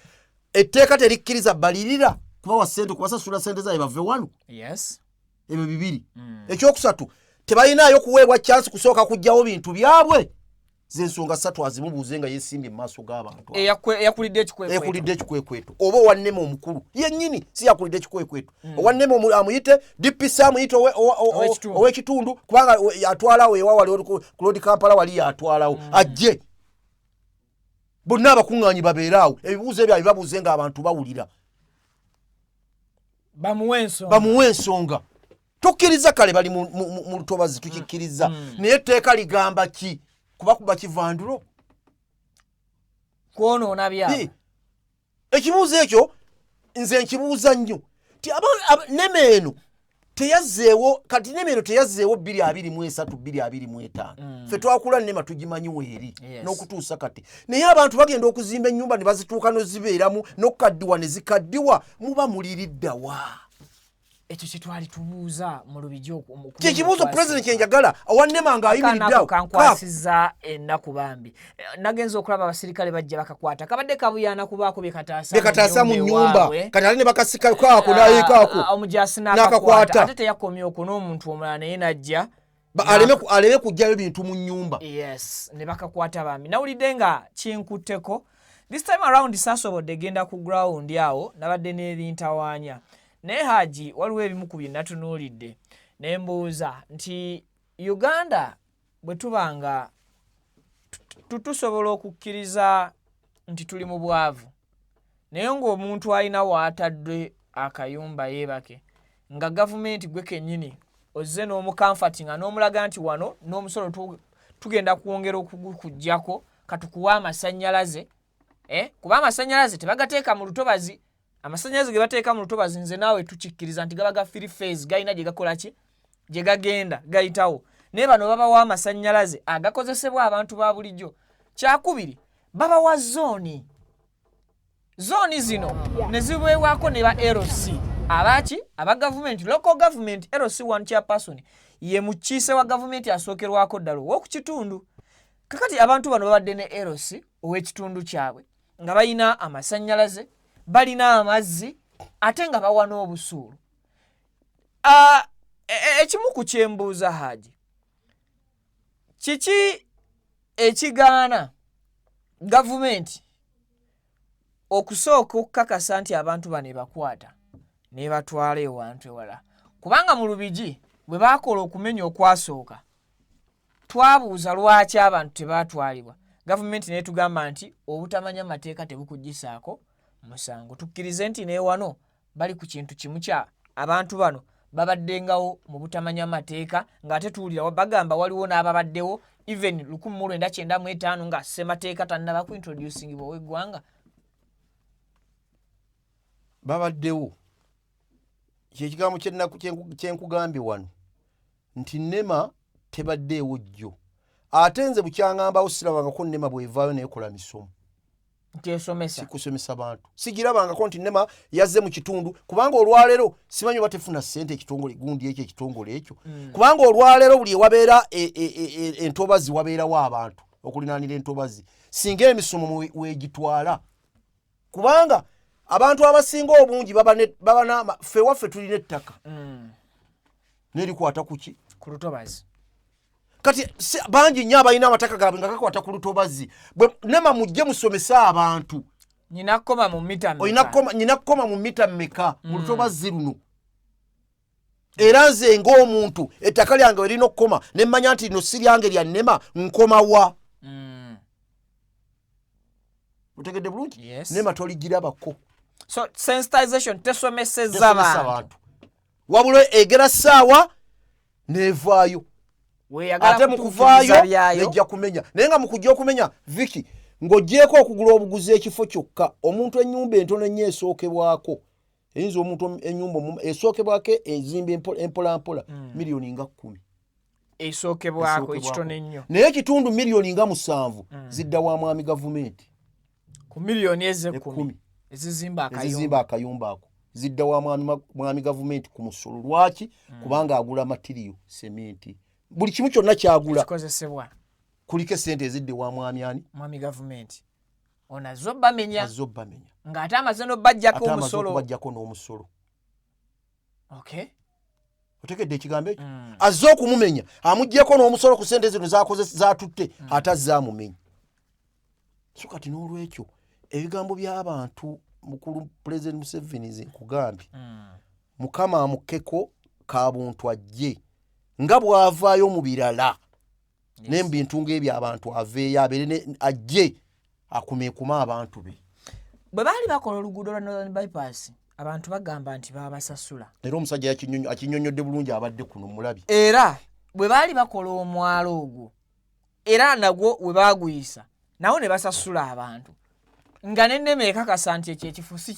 etteeka terikkiriza balirira kubawa ssente kubasasula ssente zaabwe bave wano ebyo bibiri ekyokusatu tebalinayo kuweebwa chansi kusooka kujjawo bintu byabwe zensonga 3 azimubuuze nga yeesimbye mu maaso g'abantu eyakulidde ekikwekwetu oba owannema omukulu yennyini si yakulidde ekikwekwetu owannema amuyite DPC amuyite ow'ekitundu kubanga atwalawo ewawali ku Road Kampala wali yatwalawo ajje bonna abakuŋŋaanyi babeeraawo ebibuuzo ebyo bibabuuze ng'abantu bawulira bamuwe ensonga tukkiriza kale bali mu lutobazi tukikkiriza naye etteeka ligamba ki kubakuba kivandulo kwonoona byabo ekibuuzo ekyo nze nkibuuza nnyo ti neme eno teyazzeewo kati neme eno teyazzeewo 2023 2025 ffe twakula nema tugimanyi weeri n'okutuusa kati naye abantu bagenda okuzimba ennyumba ne bazituuka n'ozibeeramu n'okukaddiwa ne zikaddiwa muba muliriddawa ekyo kitwali tubuuza mu lubijjo kyekibuuzo president kyenjagala owannema ng'ayimiriddeawo kankwasiza ennaku bambi nagenza okulaba abasirikale bajja bakakwata kabadde kabuyana kubaako bekataasa mu nnyumba kati ate ne bakasika kaako nayekaako omujasi n'akakwata ate teyakomye okwo n'omuntu omulala naye najja aleme kujjayo bintu mu nnyumba yes ne bakakwata bambi nawulidde nga kinkutteko this time around sasobodde genda ku ground awo nabadde n'ebintawaanya naye Haji waliwo ebimu ku bye natunuulidde ne mbuuza nti Uganda bwe tubanga tusobola okukkiriza nti tuli mu bwavu naye ng'omuntu alina waatadde akayumba yeebake nga gavumenti gwe kennyini ozze n'omukamfatinga n'omulaga nti wano n'omusolo tugenda kwongera okugujjako katukuwa amasannyalaze kuba amasannyalaze tebagateeka mu lutobazi amasannyalaze ge bateeka mu lutobazi nze naawe tukikkiriza nti gaba ga free phase galina gye gakola ki gye gagenda gayitawo naye bano babawa amasannyalaze agakozesebwa abantu ba bulijjo kyakubiri babawa zooni zino ne ziweebwako ne ba LC abaki aba gavumenti local government LC one chairperson ye mukiise wa gavumenti asookerwako ddala ow'okukitundu kakati abantu bano babadde ne LC ow'ekitundu kyabwe nga balina amasannyalaze balina amazzi ate nga bawa n'obusuulu ekimu ku kyembuuza Haji kiki ekigaana gavumenti okusooka okukakasa nti abantu bano ebakwata ne batwala ewantu ewala kubanga mu Lubigi bwe baakola okumenya okwasooka twabuuza lwaki abantu tebaatwalibwa gavumenti naye tugamba nti obutamanya mateeka tebukugisaako musango tukkirize nti ne wano bali ku kintu kimu kya abantu bano babaddengawo mu butamanya mateeka ng'ate tuwulira bagamba waliwo n'ababaddewo even 1995 nga ssemateeka tannaba ku introducingibwa ow'eggwanga babaddewo kyekigambo kyenkugambye wano nti nema tebaddeewo jjo ate nze bukyaŋŋambawo sirabangako nema bwevaayo neekola misomo kusomesa bantu sigirabangako nti nema yazze mu kitundu kubanga olwaleero simanyi oba tefuna ssente ekitongole gundi ekyo ekitongole ekyo kubanga olwaleero buli ewabeera entobazi wabeerawo abantu okulinaanira entobazi singa emisomo weegitwala kubanga abantu abasinga obungi baba ffe waffe tulina ettaka nerikwata kuki ku lutobazi kati bangi nnyo abalina amataka gaabwe nga gakwata ku lutobazi nema mujje musomese abantu nyina koma mu mita mmeka mu lutobazi luno era nze ng'omuntu ettaka lyange we lirina okukoma ne mmanya nti lino si lyange lya nema nkomawa otegedde bulungi nema toligirabako so sensitization tesomeseza abantu wabula egera ssaawa neevaayo ate mu kuvaayo nejja kumenya naye nga mu kujja okumenya Viki ng'oggyeko okugula obuguzi ekifo kyokka omuntu ennyumba entono ennyo esookebwako eyinza omuntu ennyumba esookebwako ezimba empolampola miliyoni nga 10 esookebwako ekitono ennyo naye ekitundu miliyoni nga 7 zidda wa mwami gavumenti ku miliyoni eze-10 ezizimba akayumba ako zidda wa mwami gavumenti ku musolo lwaki kubanga agula matiriyo sementi buli kimu kyonna kyagula kikozesebwa kuliko esente ezidde wa mwami ani mwami gavumenti onazo bamenya ng'ate amaze n'obajjako n'omusolo okay otekedde ekigambo ekyo azze okumumenya amuggyeko n'omusolo ku ssente zino zakoze zatutte atazze amumenya. So kati n'olwekyo ebigambo by'abantu mukulu President Museveni nkugambye Mukama amukkeko kabuntu ajje nga bw'avaayo mu birala n'ebintu ng'ebyo abantu aveeyo abeere ajje akumeekuma abantu be. Bwe baali bakola oluguudo lwa Northern Bypass abantu bagamba nti babasasula. Era omusajja akinyonyodde bulungi abadde kuno mulabi. Era bwe baali bakola omwalo ogwo era nagwo we baaguyisa nawo ne basasula abantu nga n'enneme ekakasa nti ekifo si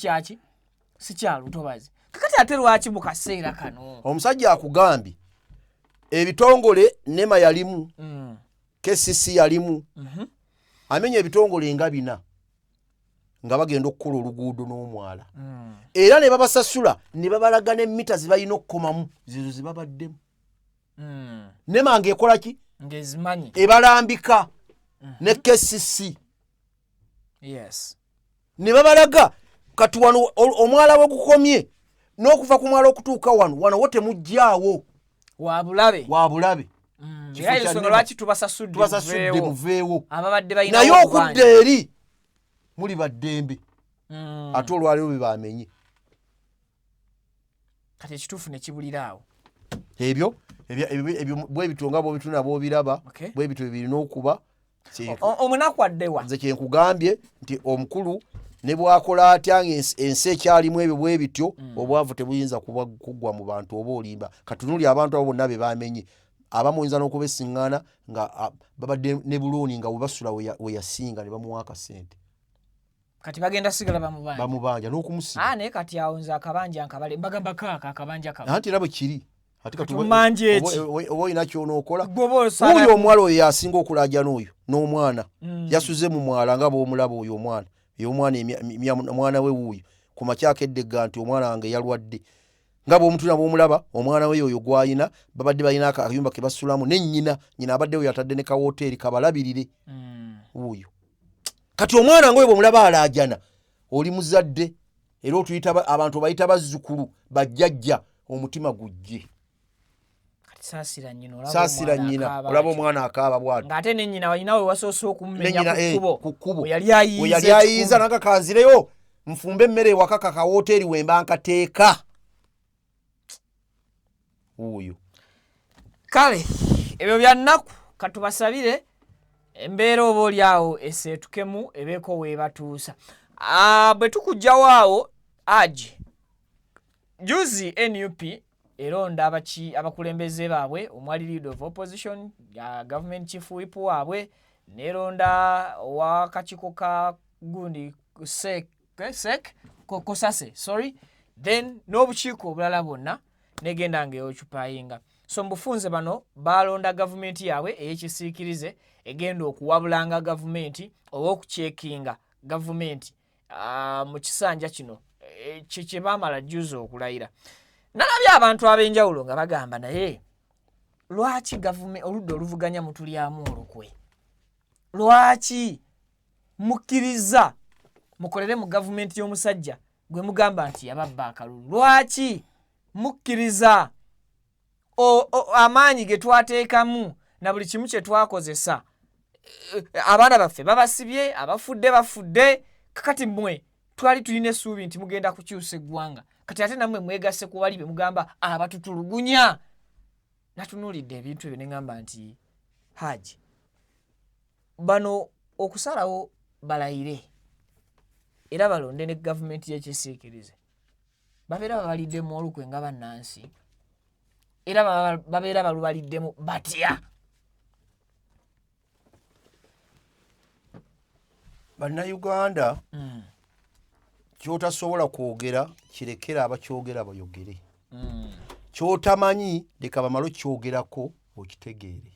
kya lutobazi. Kakati ate lwaki mu kaseera kano omusajja akugambye ebitongole Nema yalimu KCC yalimu amenya ebitongole nga bina nga bagenda okukola oluguudo n'omwala era ne babasasula ne babalaga n'emmita zibalina okukomamu zizo zibabaddemu. Nema ng'ekola ki ng'ezimanyi ebalambika ne KCC yes ne babalaga kati wano omwala we gukomye n'okuva ku mwala okutuuka wano wote mujjaawo wabulabe era ensonga lwaki tubasasudde muveewo ababadde balina naye okudda eri muli baddembe ate olwaleero bwe bamenye kati ekituufu ne kibulira awo ebyo bwe bitonga bw'obituna bw'obiraba bwe bitwe birina okuba omunaku addewa nze kyenkugambye nti omukulu ne bwakola atya ensi ekyalimu ebyo bwe bityo obwavu tebuyinza kuggwa mu bantu oba olimba katunuli abantu abo bonna be bamenye abamuyinza n'okubesiŋŋaana nga babadde ne bulooni nga webasula we yasinga ne bamuwa akasente kati bagenda sigala bamubanja n'okumusiga naye kati awo nze akabanja nkabale mbagamba kaaka akabanja kaba anti era bwe kiri oba olina kyonookola oyo omuwala oyo yasinga okulajja n'oyo n'omwana yasuze mu mwala nga bw'omulaba oyo omwana omwana we wuuyo ku makyakeddegga nti omwana wange yalwadde nga bw'omutuna bw'omulaba omwana we oyo gwayina babadde balina akayumba ke basulamu ne nyina abaddewo yatadde ne kawoteeri kabalabirire wuuyo kati omwana ngoyo bw'omulaba alaajana oli muzadde era abantu bayita bazzukulu bajjajja omutima gujje saasira nnyina olaba omwana akaaba bw'ati ng'ate ne nnyina walina we wasoose okumumenya ku kkubo we yali ayiyiza nanga kanzireyo nfumbe emmere ewaka kakawoteeri we mba nkateeka wuuyo. Kale ebyo bya nnaku katubasabire embeera oba oli awo eseetukemu ebeeko weebatuusa. Bwe tukugjawo awo aji juzi NUP eronda abakulembeze baabwe omwali leader of opposition government chief whip waabwe neronda wakakiiko ka gundi kosase then n'obukiiko obulala bwonna negenda ng'eyokyupayinga. So mbufunze bano balonda gavumenti yaabwe ey'ekisiikirize egenda okuwabulanga gavumenti oba okucekinga gavumenti mu kisanja kino kye baamala juzi okulayira. Nalabye abantu ab'enjawulo nga bagamba naye lwaki gavumenti oludda oluvuganya mutulyamu olukwe, lwaki mukkiriza mukolere mu gavumenti y'omusajja gwe mugamba nti yababba akalulu, lwaki mukkiriza amaanyi ge twateekamu na buli kimu kye twakozesa abaana baffe babasibye abafudde bafudde kakati mmwe twali tulina essuubi nti mugenda kukyusa eggwanga kati ate nammwe mwegasse ku bali be mugamba abatutulugunya. Natunuulidde ebintu ebyo ne ngamba nti Haji bano okusalawo balayire era balonde ne gavumenti y'ekisiikirize babeera babaliddemu olukwe nga bannansi era babeera balubaliddemu batya. Bannayuganda kyotasobola kwogera kirekera abakyogera bayogere, kyotamanyi leka bamalo kyogerako okitegeere.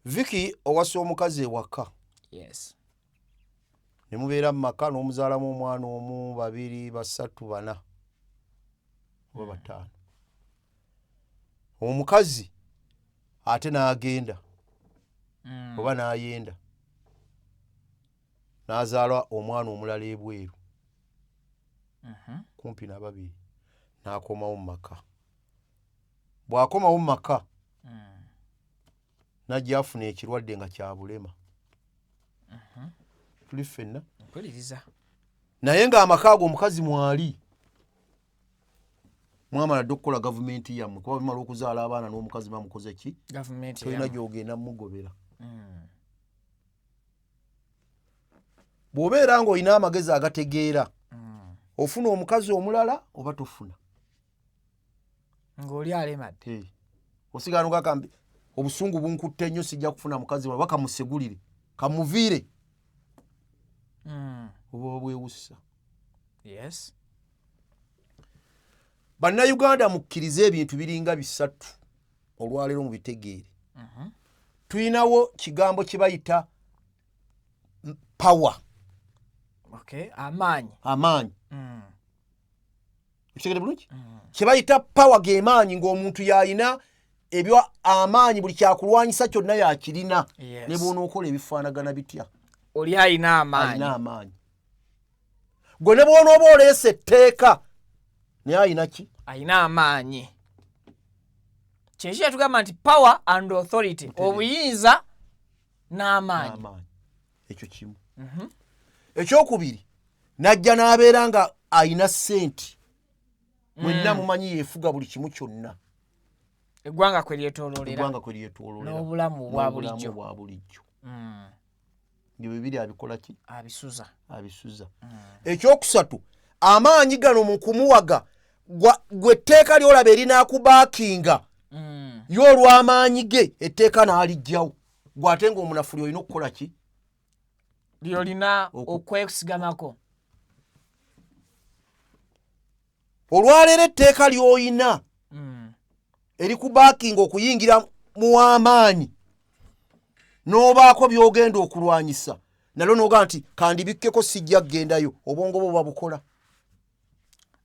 Viki owasa omukazi ewaka, yes, ne mubeera mu maka n'omuzaalamu omwana omu, babiri, basatu, bana oba bataano. Omukazi ate n'agenda oba n'ayenda n'azaala omwana omulala ebweru kumpi na babiri, n'akomawo mu maka. Bw'akomawo mu maka najja afuna ekirwadde nga kya bulema. Tuli ffenna naye ng'amaka ago omukazi mwali mwamala dde okukola gavumenti yammwe kuba bimala okuzaala abaana n'omukazi bamukoze ki tolina gy'ogenda mugobera. Bw'obeera ng'olina amagezi agategeera ofuna omukazi omulala oba tofuna ng'oli alemadde osigala nogakambi obusungu bunkutte nnyo sijja kufuna mukazi oba kamusegulire kamuviire oba bwewussa. Yes. Bannayuganda mukkirize ebintu biringa bisatu olwaleero mu bitegeere. Tuyinawo kigambo kye bayita power. Okay, amaanyi. Ekitegeere bulungi? Kye bayita power ge maanyi ng'omuntu yalina ebyo amaanyi buli kyakulwanyisa kyonna yakirina. Ne bw'onookola ebifaanagana bitya. Oli alina amaanyi. Gwe ne bw'onooba oleese etteeka naye alina ki? Alina amaanyi. Kyeki yatugamba nti power and authority, obuyinza n'amaanyi. Ekyo kimu. Ekyokubiri najja n'abeera nga alina ssente. Mwenna mumanyi yeefuga buli kimu kyonna. Eggwanga kwe lyetooloolera. N'obulamu bwa bulijjo. Nge bibiri abikola ki? Abisuza. Ekyokusatu amaanyi gano mu kumuwaga gwe etteeka lyolaba erinaakubakinga y'olw'amaanyi ge etteeka n'alijjawo gw'ate ng'omunafuli olina okukola ki? Lyolina okwesigamako. Olwaleero etteeka ly'oyina erikubakinga okuyingira mu amaanyi n'obaako by'ogenda okulwanyisa nalwo n'ogaa nti kandibikkeko sijja kgendayo obwongo bwo babukola.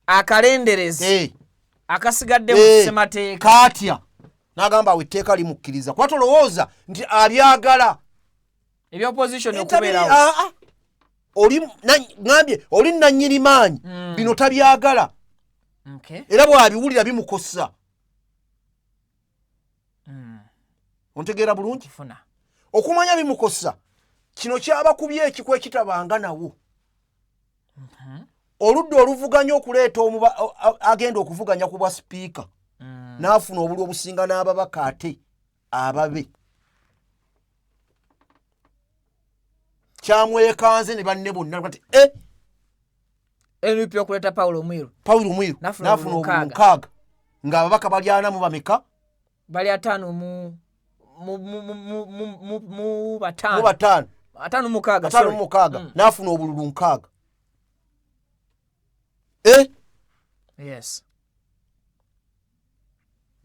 Akalenderezi akasigadde mu ssemateeka kaatya n'agamba awo etteeka limukkiriza kuba tolowooza nti abyagala ebyopposition okubeerawo. Ngambye oli nannyini maanyi bino tabyagala era bw'abiwulira bimukosa. Ontegeera bulungi? Okumanya bimukosa kino kyabakubye ekikwe kitabanga nawo. Oludda oluvuganya okuleeta agenda okuvuganya ku bwa sipiika n'afuna obuli obusinga n'ababaka ate ababe. Kyamwekanze ne banne bonna nti NUP okuleeta Paulo Mwiru n'afuna obuli 6 ng'ababaka bali 4 mu bameka? Bali 5 mu 5 n'afuna obululu 6. Yes.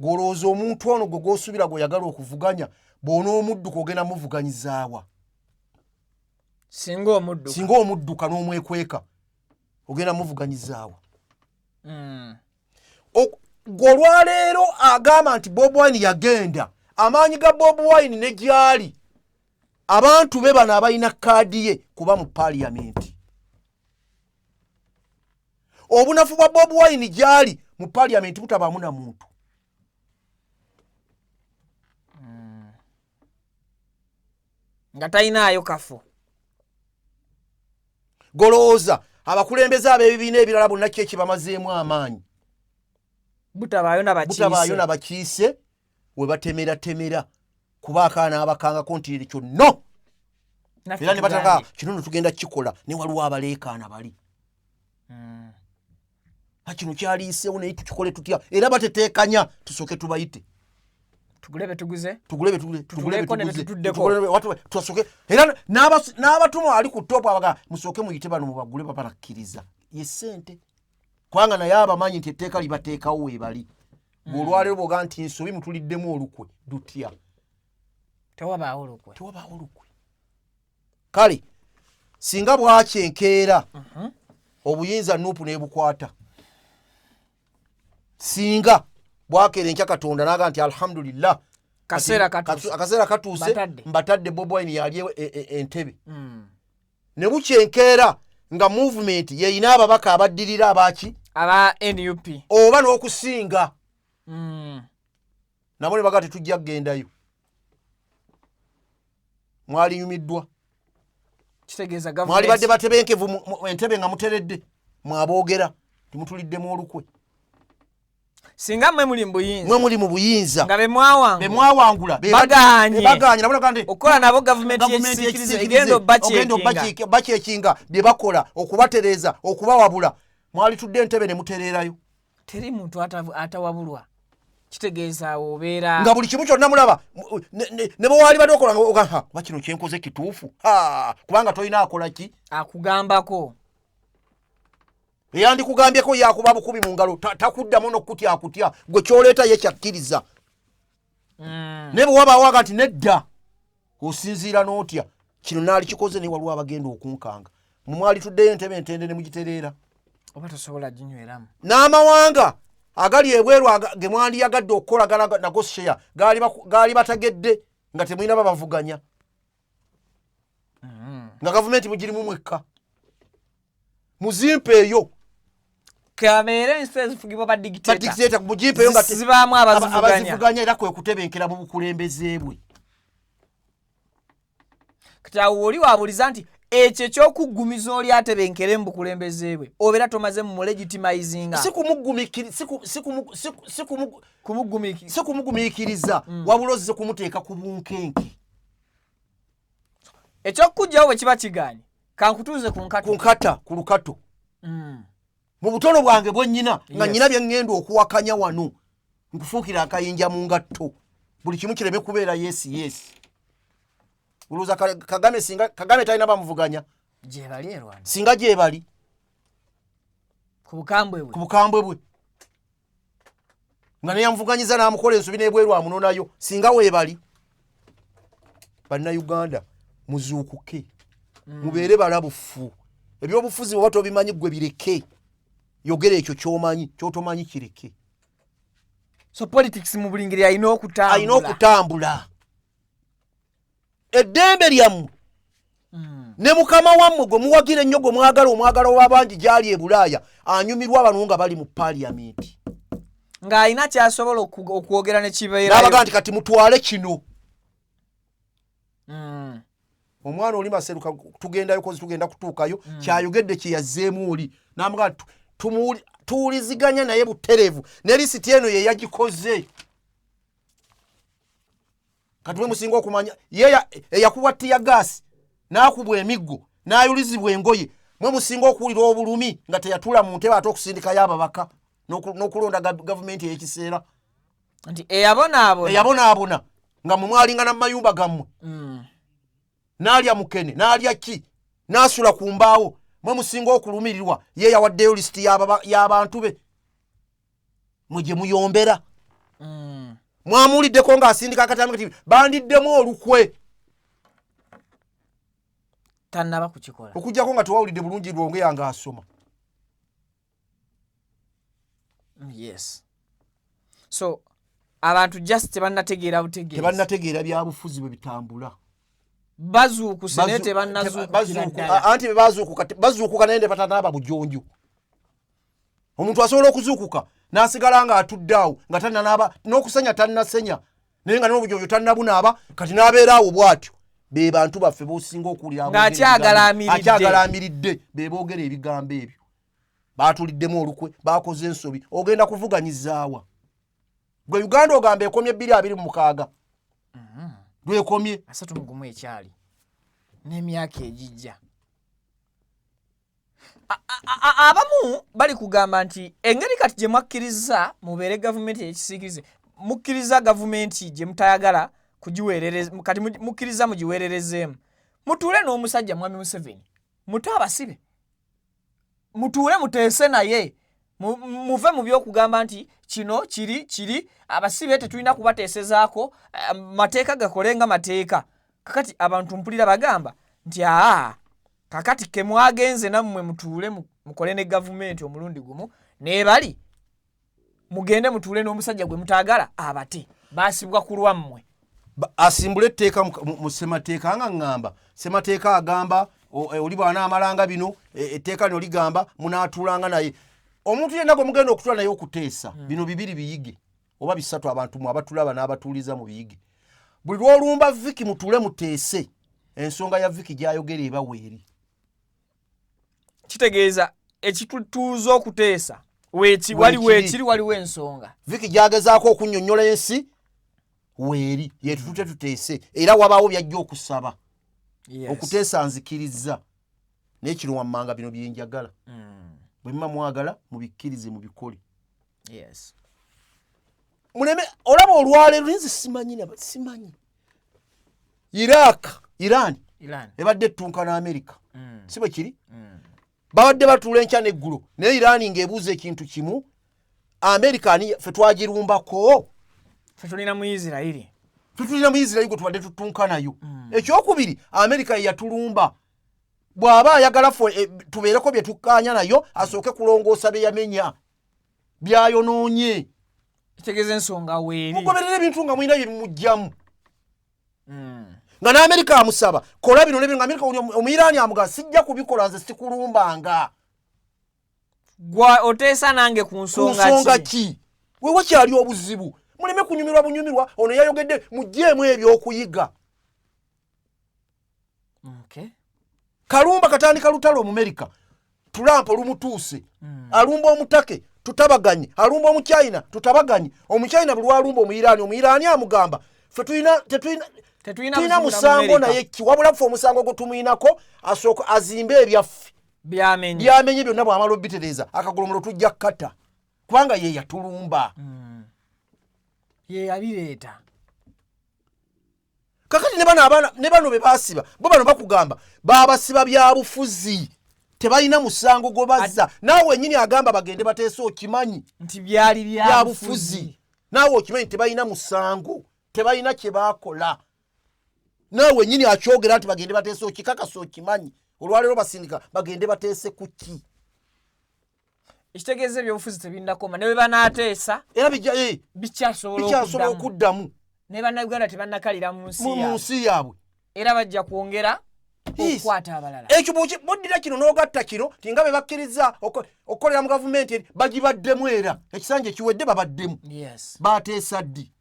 Golowooza omuntu ono gwe gw'osuubira gw'oyagala okuvuganya bw'onoomudduka ogenda muvuganyizaawa? Singa omudduka n'omwekweka ogenda muvuganyizaawa? Gw'olwaleero agamba nti Bobi Wine yagenda, amaanyi ga Bobi Wine ne gyali abantu be bano abalina kaadi ye kuba mu paaliyamenti. Obunafu bwa Bobi Wine gyali mu paaliyamenti butabaamu na muntu. Nga talinaayo kafo. Golowooza abakulembeze ab'ebibiina ebirala bonna ki ekibamazeemu amaanyi? Butabaayo na bakiise we batemera kuba akaana abakangako nti ekyo no. Era ne bataka kino no tugenda kikola ne waliwo abaleekaana bali. Kino kyaliiseewo naye tukikole tutya era bateteekanya tusooke tubayite. Tugulebe tuguze. Tusoke era n'abatumo ali ku topu abaga musooke muyite bano mubagule babalakkiriza. Ye ssente. Kwanga naye abamanyi nti etteeka libateekawo webali. Olwaleero boga nti nsobi mutuliddemu olukwe dutya. Tewabaawo olukwe. Kale singa bwakyenkeera obuyinza Nuupu n'ebukwata. Singa bwakeera enkya Katonda n'aga nti alhamdulillah akaseera katuuse mbatadde Bobi Wine yali entebe. Ne bukyenkeera nga movement yeyina ababaka abaddirira abaki aba NUP oba n'okusinga nabo ne bagati tujja kugendayo mwalinyumiddwa kitegeeza mwali government badde batebenkevu entebe nga muteredde mwaboogera timutuliddemu olukwe singa mmwe muli mu buyinza mwe muli mu buyinza nga bemwawangula baganye nabona kandi okola nabo gavumenti yekisikiriza egenda obakyekinga bye bakola okubatereeza okubawabula mwali tudde entebe ne mutereerayo teri muntu atawabulwa kitegeeza obeera nga buli kimu kyonna mulaba ne bwewali badde okola nga kuba kino kyenkoze kituufu kubanga tolina akola ki akugambako eyandikugambyeko yakuba bukubi mu ngalo takuddamu n'okutya gwe kyoleeta ye kyakkiriza ne bwe wabaawaga nti nedda osinziira n'otya kino naali kikoze naye waliwo abagenda okunkanga mwali tuddeyo entebe entende ne mugitereera oba tosobola ginyweramu n'amawanga agali ebweru ge mwandiyagadde okukolagana nago share gaali batagedde nga temulina babavuganya nga gavumenti mugirimu mwekka muzimpe eyo kabeere ensi zifugibwa badictator mujimpe eyo nga zibaamu abazivuganya era kwe kutebenkera mu bukulembeze bwe kati awo oli wabuliza nti ekyo ekyokuggumiza oli atebenkere mu bukulembeze bwe obeera tomaze mu legitimizinga si kumugumiikiriza wabula ozze kumuteeka ku bunkenke ekyokujjawo bwe kiba kigaanye kankutuuze ku nkata ku lukato mu butono bwange bwennyina nga nnyina bye ŋŋenda okuwakanya wano nkufuukira akayinja mu ngatto buli kimu kireme kubeera yes olowooza Kagame talina bamuvuganya gyebali erwana singa gyebali ku bukambwe bwe nga neyamuvuganyiza n'amukola ensobi n'ebweru amunonayo singa weebali bannayuganda muzuukuke mubeere balabufu ebyobufuzi bwe batobimanyi gwe bireke yogera ekyo ky'omanyi ky'otomanyi kireke so politics mu buli ngeri alina okutambula eddembe lyammwe ne mukama wammwe gwe muwagira ennyo gwe mwagala omwagala w'abangi gyali e Bulaaya anyumirwa bano nga bali mu paaliyamenti ng'alina kyasobola okwogera ne kibeerayo n'abaga nti kati mutwale kino omwana oli Maseruka tugendayo kozi tugenda kutuukayo kyayogedde kye yazzeemu oli n'amuga tuwuliziganya naye butereevu ne lisiti eno ye yagikoze kati we musinga okumanya ye eyakuba ttiya gaasi n'akubwa emiggo n'ayulizibwa engoye mwe musinga okuwulira obulumi nga teyatula mu ntebe ate okusindikayo ababaka n'okulonda gavumenti ey'ekiseera nti eyabonaabona nga mwe mwalingana mu mayumba gammwe n'alya mukene n'alya ki n'asula ku mbaawo mwe musinga okulumirirwa ye yawaddeyo lisiti y'abantu be mwe gye muyombera mwamuuliddeko ng'asindika akatambi kati bandiddemu olukwe tannaba kukikola okujjako nga tewawulidde bulungi lwonge yange asoma yes so abantu just tebannategeera butegeezi tebannategeera byabufuzi bwe bitambula bazuukuse naye tebannazuukukira anti bazuukuka naye ne batanaaba bujonjo omuntu asobola okuzuukuka n'asigala nga atudde awo nga tannanaaba n'okusenya tannasenya naye nga n'obujonjo tannabunaaba kati n'abeera awo bw'atyo be bantu baffe b'osinga okuwulira ng'akyagalaamiridde be boogera ebigambo ebyo baatuliddemu olukwe baakoze ensobi ogenda kuvuganyizaawa gwe Uganda ogamba ekomye 226 lwekomye 31 ekyali n'emyaka egijja abamu bali kugamba nti engeri kati gye mwakkiriza mubeere gavumenti ekisiikirize mukkiriza gavumenti gye mutayagala kugiweerereza kati mukkiriza mugiweererezeemu mutuule n'omusajja mwami Museveni muto abasibe mutuule muteese naye muve mu byokugamba nti kino kiri abasibe tetulina kubateesezaako mateeka gakole nga mateeka kakati abantu mpulira bagamba nti kakati ke mwagenze nammwe mutuule mukole ne gavumenti omulundi gumu nebali mugende mutuule n'omusajja gwe mutaagala abate baasibwa ku lwammwe asimbule etteeka mu ssemateeka nga ŋŋamba ssemateeka agamba oli bw'anaamalanga bino etteeka lino ligamba munaatuulanga naye omuntu yenna gwe mugenda okutula naye okuteesa bino bibiri biyige oba bisatu abantu mu abatulaba n'abatuuliza mu biyige buli lw'olumba Viki mutule muteese ensonga ya Viki gy'ayogera eba weeri kitegeeza ekitutuuza okuteesa waliwo ensonga Viki gy'agezaako okunnyonnyola ensi weeri yeetutute tuteese era wabaawo byajja okusaba okuteesa nzikiriza naye kino wammanga bino byenjagala bwe mma mwagala mubikkirize mu bikole muleme olaba olwaleero nze simanyi Iran ebadde ettunkana Amerika si bwe kiri babadde batuula enkya n'eggulo naye Iran ng'ebuuza ekintu kimu Amerika ani ffe twagirumbako ffe tulina mu Isirayiri gwe tubadde tutunkanayo ekyokubiri Amerika ye yatulumba bw'aba ayagala ffe tubeereko bye tukkaanya nayo asooke kulongoosa bye yamenya byayonoonye kitegeeza ensonga weeri mugoberera ebintu nga mulina bye bimugjamu nga n'Amerika amusaba kola bino nebyo nga Amerika omuyiraani amugaa sijja kubikola nze sikulumbanga gwa oteesa nange ku nsonga ki wewe kyali obuzibu muleme kunyumirwa bunyumirwa ono yayogedde mugjeemu ebyokuyiga Kalumba katandika lutalo mu Amerika Trump lumutuuse alumba omutake tutabaganye alumba omuchina tutabaganye omuchina buli alumba omuyiraani amugamba ffe tetulina musango naye kiwabula ffe omusango gwe tumuyinako asooka azimbe ebyaffe byamenye byonna bw'amala obitereza akagolomola tujja kata kubanga ye yatulumba ye yabireeta kakati ne bano be baasiba bo bano bakugamba baabasiba bya bufuzi tebalina musango gwe bazza naawe wennyini agamba bagende bateese okimanyi nti byali bya bufuzi naawe okimanyi tebalina musango tebalina kye baakola naawe wennyini akyogera nti bagende bateese okikakasa okimanyi olwaleero basindika bagende bateese ku ki ekitegeeza ebyobufuzi tebindakoma ne bwe banaateesa era bikyasobola okuddamu ne bannayuganda tebannakalira mu nsi yaabwe era bajja kwongera okukwata abalala ekyo boddira kino n'ogatta kino tinga be bakkiriza okukolera mu gavumenti bagibaddemu era ekisanja ekiwedde babaddemu baateesa ddi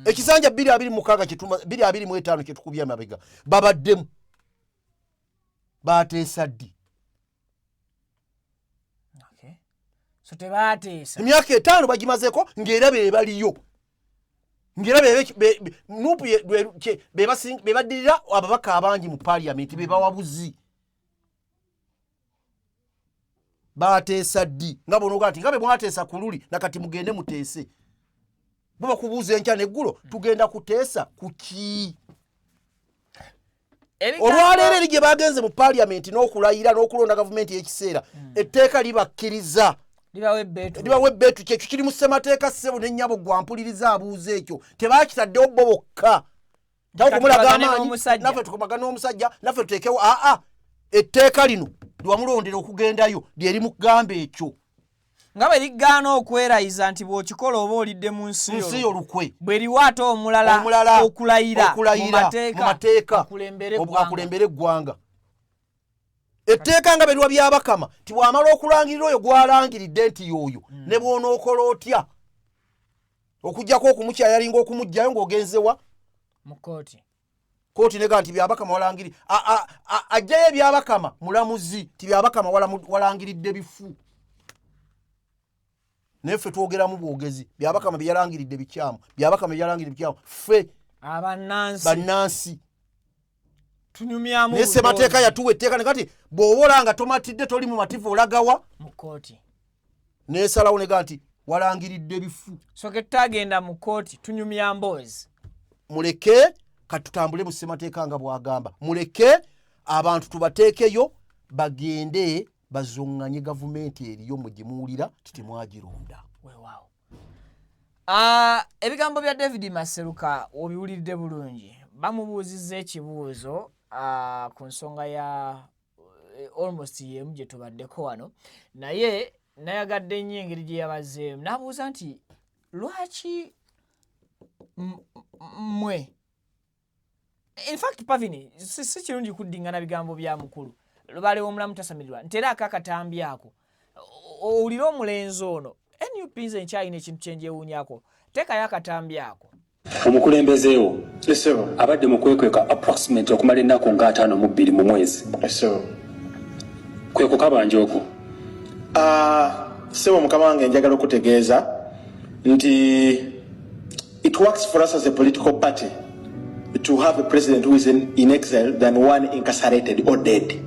ekisanja 225 kyetukubya amabega babaddemu baateesa ddi so tebateesa emyaka 5 bagimazeeko ng'era be baliyo ng'era nupu be baddirira ababaka abangi mu parliament be bawabuzi baateesa ddi nga bonoga nti nga be mwateesa ku luli nakati mugende muteese bo bakubuuza enkya n'eggulo tugenda kuteesa ku ki olwaleero eri gye bagenze mu parliament n'okulayira n'okulonda gavumenti y'ekiseera etteeka libakkiriza libawe ebbeetu kyekyo kiri mu ssemateeka ssebo n'ennyabo gwampuliriza abuuza ekyo tebaakitaddewo bo bokka takumulaga amaanyi naffe tukomagana n'omusajja naffe tuteekewo etteeka lino liwamulondera okugendayo lyeri mu kugamba ekyo nga bwe ligaana okwerayiza nti bw'okikola oba olidde mu nsi olukwe bwe liwa ate omulala okulayira mu mateeka akulembera eggwanga etteeka nga beriwa byabakama ti bw'amala okulangirira oyo gwalangiridde nti y'oyo ne bw'onookola otya okugjako okumukyayalinga okumugjayo ng'ogenzewa mu kooti nega nti byabakama walangiri ajjayo ebyabakama mulamuzi ti byabakama walangiridde bifu neffe twogeramu bwogezi byabakama byalangiridde bikyamu byabakama byalangiridde bikyamu ffe bannansi tunyumyamu naye ssemateeka yatuwa etteeka nekati bw'obola nga tomatidde toli mu mativu olagawa mu kooti neesalawo nega nti walangiridde bifu soke tutagenda mu kooti tunyumya mboozi muleke katutambule mu ssemateeka nga bwagamba muleke abantu tubateekeyo bagende bazoŋŋanye gavumenti eriyo mwe gimuwulira titemwagironda weewaawo ebigambo bya David Maseruka obiwulidde bulungi bamubuuzizza ekibuuzo ku nsonga ya almost yemu gye tubaddeko wano naye nayagadde nnyo engeri gye yabazeemu n'abuuza nti lwaki mmwe in fact Pavini si kirungi kuddingana bigambo bya mukulu lubale omulamu tasamirirwa ntera akakatambi ako owulira omulenzi ono NUP nze nkyalina ekintu kyenjewuunyako teekayo akatambi ako omukulembezeewo abadde mu kwekweka approximate okumala ennaku nga 52 mu mwezi kweko kabanja okwo sebo mukama wange njagala okutegeeza nti it works for us as a political party to have a president who is in exile than one incarcerated or dead.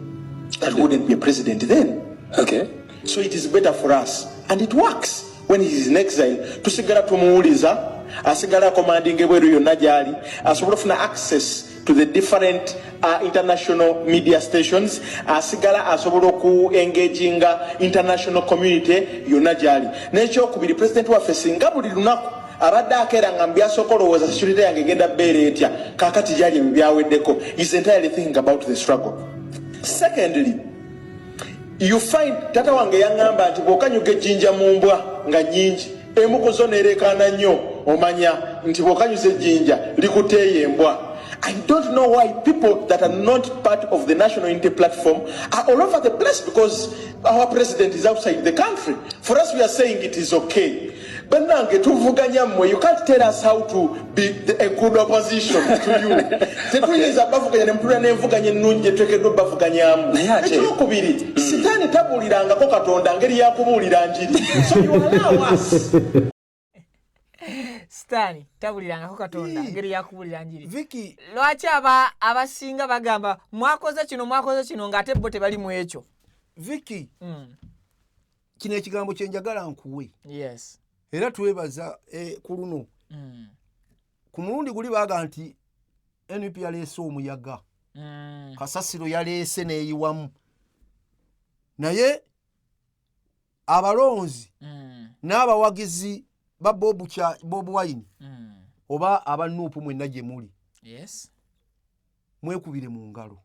That wouldn't be a president then. Okay. So it is better for us. And it works when he is in exile. Tusigala tumuuliza, asigala commanding ebweru yonna gyali, asobola ofuna access to the different international media stations, asigala asobola engaging international community yonna gyali. N'ekyokubiri president waffe singa buli lunaku abadde akeera nga mbyasooka olowooza security yange egenda bbeera etya kaakati gyali ebyo byaweddeko is entirely thinking about the struggle. Secondly, you find tata wange yaŋŋamba nti bw'okanyuga ejjinja mu mbwa nga nnyingi emu zo neereekaana nnyo omanya nti bw'okanyuza ejjinja likuteeyo embwa. I don't know why people that are not part of the National Unity Platform are all over the place because our president is outside the country. For us, we are saying it is okay. But now, you can't tell us how to be a good opposition to you. Sitani tabuliranga ko Katonda ngeri yakubulira njiri. So you allow us. Sitani tabuliranga ko Katonda ngeri yakubulira njiri. Vicky, lwaki abasinga bagamba mwakoze kino ngate bo tebali mu ekyo. Vicky. Kino ekigambo kyenjagala nkuwe. Yes. Era twebaza ku luno. Ku mulundi guli baga nti NUP yaleese omuyaga. Kasasiro yaleese neeyiwamu. Naye abalonzi n'abawagizi ba Bob Wine oba abanuupu mwenna gye muli. Yes. Mwekubire mu ngalo.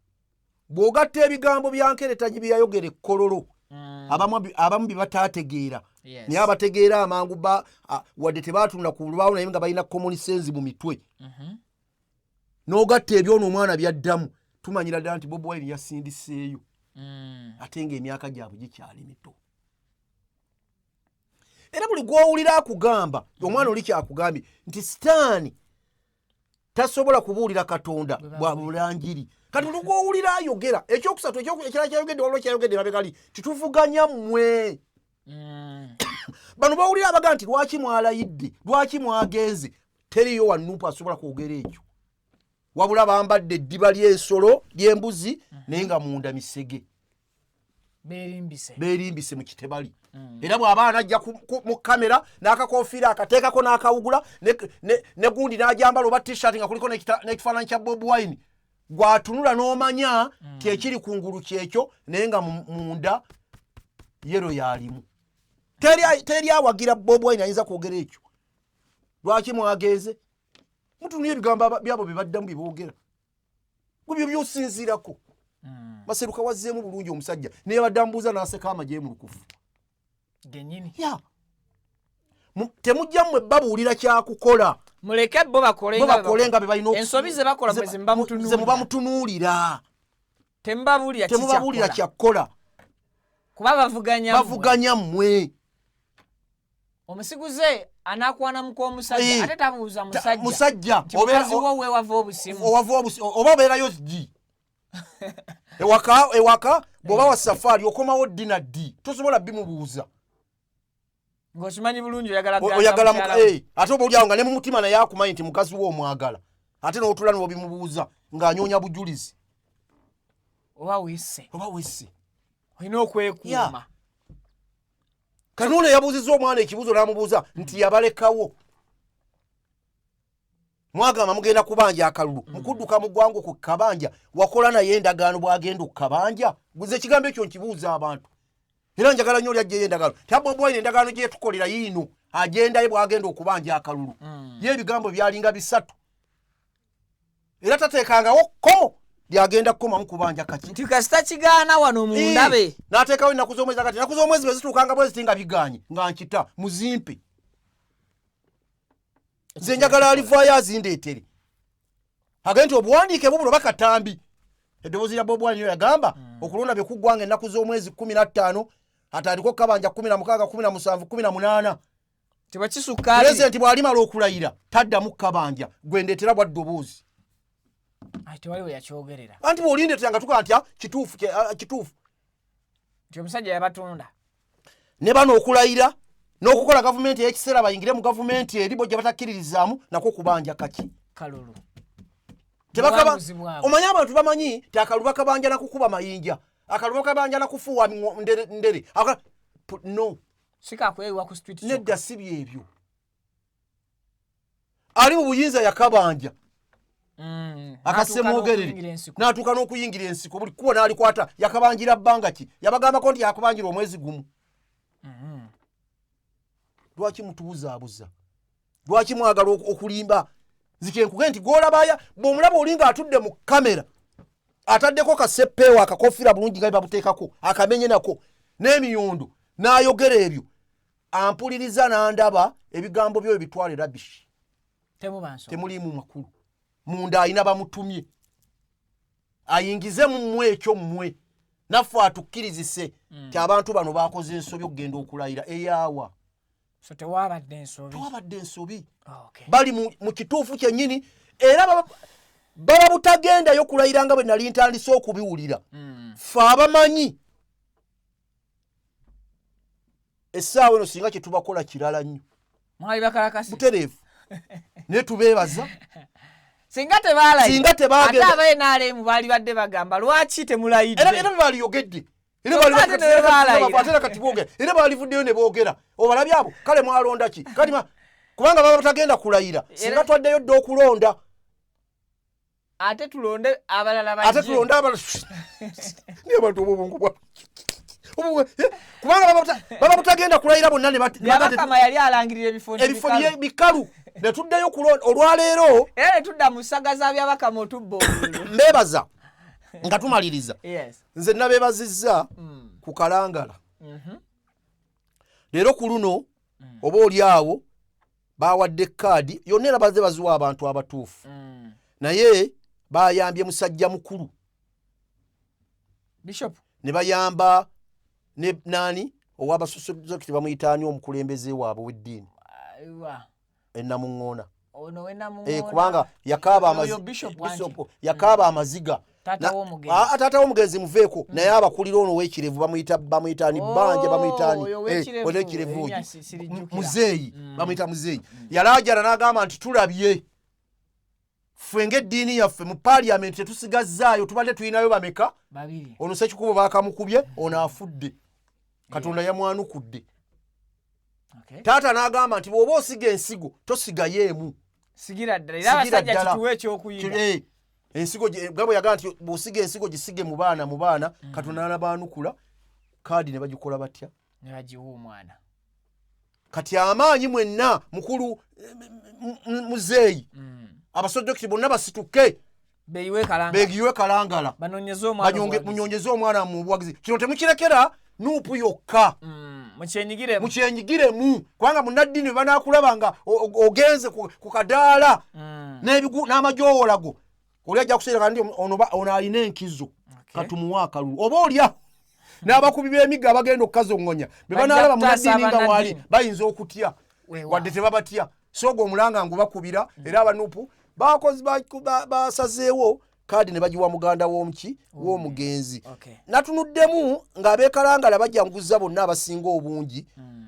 Bw'ogatta ebigambo bya Nkeretanyi bye yayogera ekkololo. Abamu bibataategeera. Yes. Naye abategeera amangu wadde tebaatunda ku lubaawo naye nga balina common sense mu mitwe. N'ogatta ebyono omwana byaddamu tumanyira ddala nti Bob Wine yasindiseeyo. Ate ng'emyaka gyabwe gikyali mito. Era buli gw'owulira akugamba omwana oli kyakugambye nti sitaani tasobola kubuulira Katonda bwa bulanjiri. Kati buli gw'owulira ayogera ekyokusatu ekirala kyayogedde waliwo kyayogedde mabeggali tituvuganya mmwe. Bano bawulira abaga nti lwaki mwalayidde lwaki mwagenze teriyo wanuupu asobola kwogera ekyo. Wabula bambadde eddiba ly'ensolo ly'embuzi naye nga munda misege. Beerimbise mu kitebali. Era bw'abaana ajja mu kamera n'akakofiira akateekako n'akawugula ne gundi n'ajambala oba t-shirt nga kuliko n'ekifaananyi kya Bob Wine. Gwatunula n'omanya kyekiri ku ngulu kyekyo naye nga munda yero yalimu. Teri awagira Bob Wine ayinza kwogera ekyo. Lwaki mwagenze? Mutunulye ebigambo byabo bye baddamu bye boogera. Gubyo by'osinziirako. Baseruka wazzeemu bulungi omusajja naye badambuuza n'aseka amagye mu lukufu. Genyini. Ya. Temujja mmwe babuulira kyakukola. Muleke bo bakole nga be balina ensobi ze bakola mwezi muba mutunuulira. Temubabuulira kyakukola. Kuba bavuganya mmwe. Omusiguze anakwana muko omusajja ate tabuuza musajja omukazi wo wava obusimu oba obeerayo ddi. Ewaka bw'oba wa safari okomawo ddi na ddi tosobola bimubuuza. Ng'okimanyi bulungi oyagala ate oba olyawo nga ne mu mutima naye akumanyi nti mukazi wo omwagala ate n'otula n'obimubuuza ng'anyoonya bujulizi. Oba wisse olina okwekuuma. Kanuula yabuuzizza omwana ekibuuzo n'amubuuza nti yabalekawo. Mwagamba mugenda kubanja akalulu mukudduka mu ggwangu ku kabanja wakola naye endagaano bw'agenda okukabanja. Guze ekigambo ekyo nkibuuza abantu. Era njagala nnyo lyajjeyo endagaano. Bob Wine endagaano gye tukolera yiino agendayo bw'agenda okubanja akalulu. Ye ebigambo byalinga bisatu. Era tateekangawo kkomo lyagenda kukomamu kubanja kaki. Nti kasita kigaana wano mu ndabe. N'ateekawo ennaku z'omwezi akati ennaku z'omwezi bwe zituukanga bwe ziti nga bigaanye nga nkita muzimpe. Nze njagala alivaayo azindeetere. Agenda nti obuwandiike bubuno bakatambi. Eddoboozi lya Bob Wine yagamba okulonda bekuggwanga ennaku z'omwezi 15 atandika okukabanja 16 17 18 tebakisukka pulezidenti bw'alimala okulayira taddamu kukabanja gwendeetera bwa ddoboozi tewaliwo yakyogerera anti bw'olindeetera nga tukaa nti kituufu nti omusajja yabatunda ne bano okulayira n'okukola gavumenti ey'ekiseera bayingire mu gavumenti eri bo gye batakkiririzaamu nakwo kubanja kaki kalulu omanyi abantu bamanyi ti akalu bakabanja na kukuba mayinja akalu bakabanja na kufuuwa ndere no sikakwewa ku street nedda si byebyo ali mu buyinza yakabanja akasemwogerere n'atuuka n'okuyingira ensiko buli kuba n'alikwata yakabanjira bbanga ki yabagambako nti yakubanjira omwezi gumu lwaki mutubuzaabuza lwaki mwagala okulimba nzikyenkuge nti gwolabaya bw'omulaba olinga atudde mu kamera ataddeko kaseppeewo akakofira bulungi nga babuteekako akamenye nako n'emiyondo n'ayogera ebyo ampuliriza n'andaba ebigambo byo ebitwale rabishi temuliimu makulu munda ayina bamutumye ayingize mu mmwe ekyo mmwe naffe atukkirizise ti abantu bano bakoze ensobi okugenda okulayira eyaawa tewabadde ensobi bali mu kituufu kyennyini era baba butagendayo kulayira nga bwe nali ntandise okubiwulira ffe abamanyi essaawa eno singa kyetubakola kirala nnyo butereevu naye tubeebaza singa tebagenda ate abenaalemu baali badde bagamba lwaki temulayidde era bebaliyogedde era kati boogera era balivuddeyo ne boogera obalabye abo kale mwalonda ki kubanga baba batagenda kulayira singa twaddeyo dde okulonda ate tulonde abalala niye bantu obwobwongo bwa kubanga baba butagenda kulayira bonna nebakama yali alangirira ebifo bikalu netuddeyo kulonda olwaleero era netudda mu ssagaza byabakama otubba mbeebaza nga tumaliriza nze nabeebazizza ku Kalangala leero ku luno oba oli awo bawadde kaadi yonna era bazze baziwa abantu abatuufu naye bayambye musajja mukulu bishop ne bayamba ne nani owabasosozokiti bamuyitaani omukulembeze waabwe w'eddiini ennamuŋŋoona kubanga yakaaba amaziga taata w'omugenzi muveeko naye abakulira ono w'ekirevu bamuyitaani bbanja bamuyitaani muzeeyi bamuyita muzeeyi yalaajana n'agamba nti tulabye ffe ng'eddiini yaffe mu paaliyamenti tetusigazzaayo tubadde tulinayo bameka ono Ssekikubo baakamukubye ono afudde Katonda yamwanukudde taata n'agamba nti bw'oba osiga ensigo tosigayo emu sigira ddala era abasajja kituwe ekyokuyiga ensigo gabo yagaa nti bw'osiga ensigo gisige mu baana Katonda n'abaanukula kaadi ne bagikola batya ne bagiwa omwana kati amaanyi mwenna mukulu muzeeyi abasodokiti bonna basituke beeyiwe Kalangala munyonyeze omwana mu buwagizi kino temukirekera nuupu yokka mukyenyigiremu kubanga munnaddiini banaakulaba nga ogenze ku kadaala n'amajoowolago oli ajja kuseereka nti ono alina enkizo katumuwa akalulu oba olya n'abakubi b'emigga abagenda okukazoŋŋonya be banaalaba munnaddiini nga waali bayinza okutya wadde tebabatya sooga omulanga ngu bakubira era abanupu basazeewo kaadi ne bagiwa muganda w'omugenzi natunuddemu ng'abeekalangala bajjanguza bonna abasinga obungi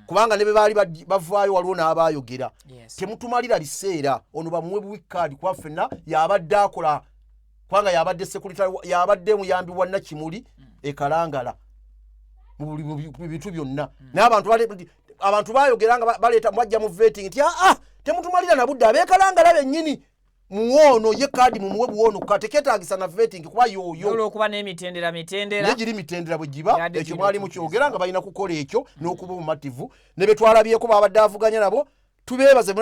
kubanga ne be baali bavaayo waliwo n'abaayogera temutumalira biseera ono bamuwe buwikaadi kuba ffenna yabadde akola kubanga yabadde sekulita yabadde muyambi wa Nakimuli ekalangala mu bintu byonna naye abantu baayogera nga baleeta mwajja mu vetting nti temutumalira na budde abeekalangala bennyini muwono ye kaadi mumuwe buwono kateketaagisa na vetting kuba yoyo olwokuba n'emitendera negiri mitendera bwe giba ekyo mwali mukyogera nga balina kukola ekyo n'okuba omumativu ne be twalabyeko babadde avuganya nabo tubeebaze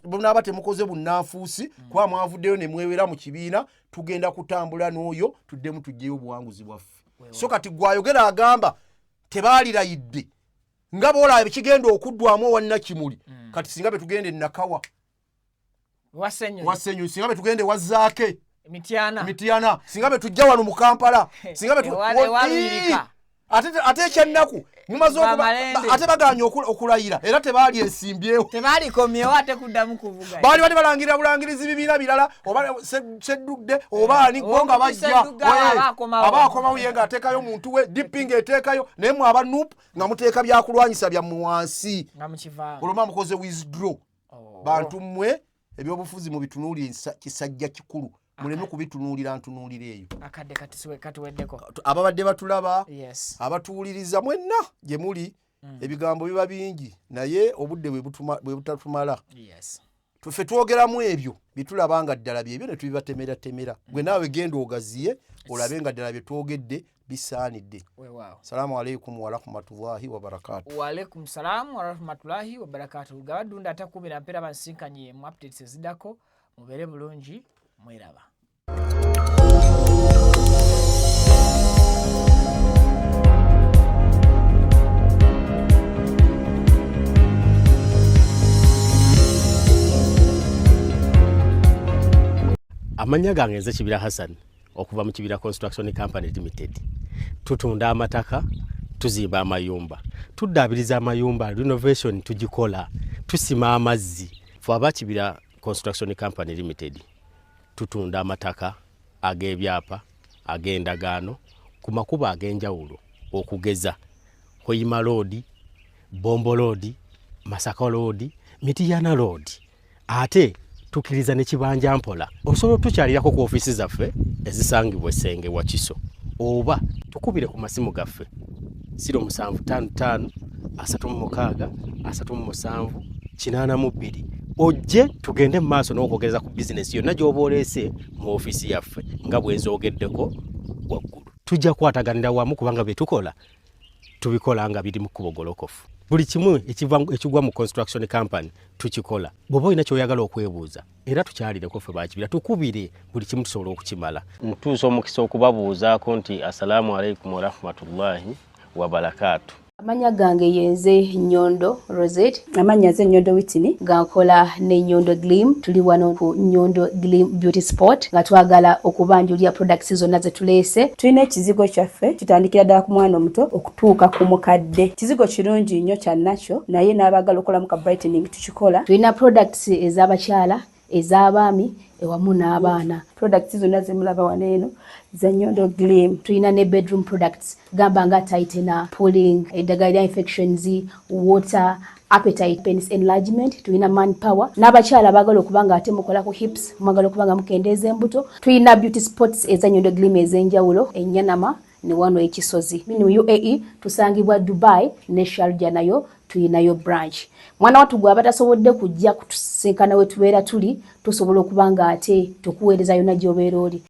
munaaba temukoze bunnanfuusi kuba mwavuddeyo ne mwewera mu kibiina tugenda kutambula n'oyo tuddemu tujjeyo obuwanguzi bwaffe so kati gwayogera agamba tebaalirayidde nga boolaba kigenda okuddwamu owa Nakimuli kati singa be tugende Nakawa wasenyu singa be tugende wazaake Mitiana singa be tujja wano mu Kampala singa be ewalirika ate ekyennaku mumaze okuba ate baganya okulayira era tebaali ensimbyewo tebaali komyewo ate kuddamu kuvuga baali bali balangirira bulangirizi bibiina birala oba seddudde oba ani gonga bajja abaakomawo ye ng'ateekayo omuntu we dipping eteekayo naye mwe aba nup nga muteeka byakulwanyisa byammwe wansi olwoma mukoze withdraw bantu mmwe ebyobufuzi mu bitunuulire kisajja kikulu muleme kubitunuulira ntunuulire eyo akadde katuweddeko ababadde batulaba abatuwuliriza mwenna gye muli ebigambo biba bingi naye obudde bwe butatumala ffe twogeramu ebyo bitulaba nga ddala byebyo ne tubibatemera gwe naawe genda ogaziye olabe nga ddala bye twogedde bisaanidde. Salaamu alaikum wa rahmatullahi wa barakatuh. Wa alaikum salaam wa rahmatullahi wa barakatuh. Gabadunda atakubira mpera bansinkanye mu updates ezidako mubere bulungi mweraba. Amanya gange nze Kibira Hassan okuva mu Kibira Construction Company Limited. Tutunda amataka, tuzimba amayumba. Tudabiriza amayumba, renovation tugikola, tusima amazzi. Fwa Kibira Construction Company Limited. Tutunda amataka, agebyapa, agendagaano, ku makuba agenjawulo okugeza. Hoyima Road, Bombo Road, Masaka Road, Mityana Road. Ate tukiriza ne kibanja mpola osobola tukyalirako ku ofisi zaffe ezisangibwa Senge wa Kiso oba tukubire ku masimu gaffe 0755 36 37 82 ojje tugende mu maaso n'okwogereza ku bizinesi yonna gy'oboolese mu ofisi yaffe nga bwenzogeddeko waggulu. Tujja kwataganira wamu kubanga bye tukola tubikola nga biri mu kubogolokofu. Buli kimu ekigwa mu construction company tukikola. Bwoba olina ky'oyagala okwebuuza era tukyalireko ffe ba Kibira tukubire buli kimu tusobola okukimala. Ntuusa omukisa okubabuuzaako nti assalamu alaikum wa rahmatullahi wa barakatuh. Amanya gange yenze Nyondo Rosette. Amanya ze Nyondo Witini. Gankola ne Nyondo Gleam. Tuli wano ku Nyondo Gleam Beauty Sport. Nga twagala okubanjulira products zonna ze tulese. Tulina ekizigo kyaffe kitandikira ddala ku mwana omuto okutuuka ku mukadde. Kizigo kirungi nnyo kya natural naye n'abagala okolamu ka brightening tukikola. Tulina products ez'abakyala, ez'abaami ewamu n'abaana. Products zonna ze mulaba wano eno za Nyondo Gleam. Tulina ne bedroom products gamba nga tightener, pulling, eddagala infections, water, appetite, penis enlargement. Tulina manpower n'abakyala abagala okubanga ate mukola ku hips mwagala okubanga mukendeeza embuto. Tulina beauty spots eza Nyondo Gleam ez'enjawulo Enyanama ne wano ekisozi. Mu UAE tusangibwa Dubai ne Sharjah nayo tulinayo branch. Mwana watu gwa batasobodde kujja kutusinkana we tubeera tuli tusobola okubanga ate tukuweereza yonna gy'obeera oli.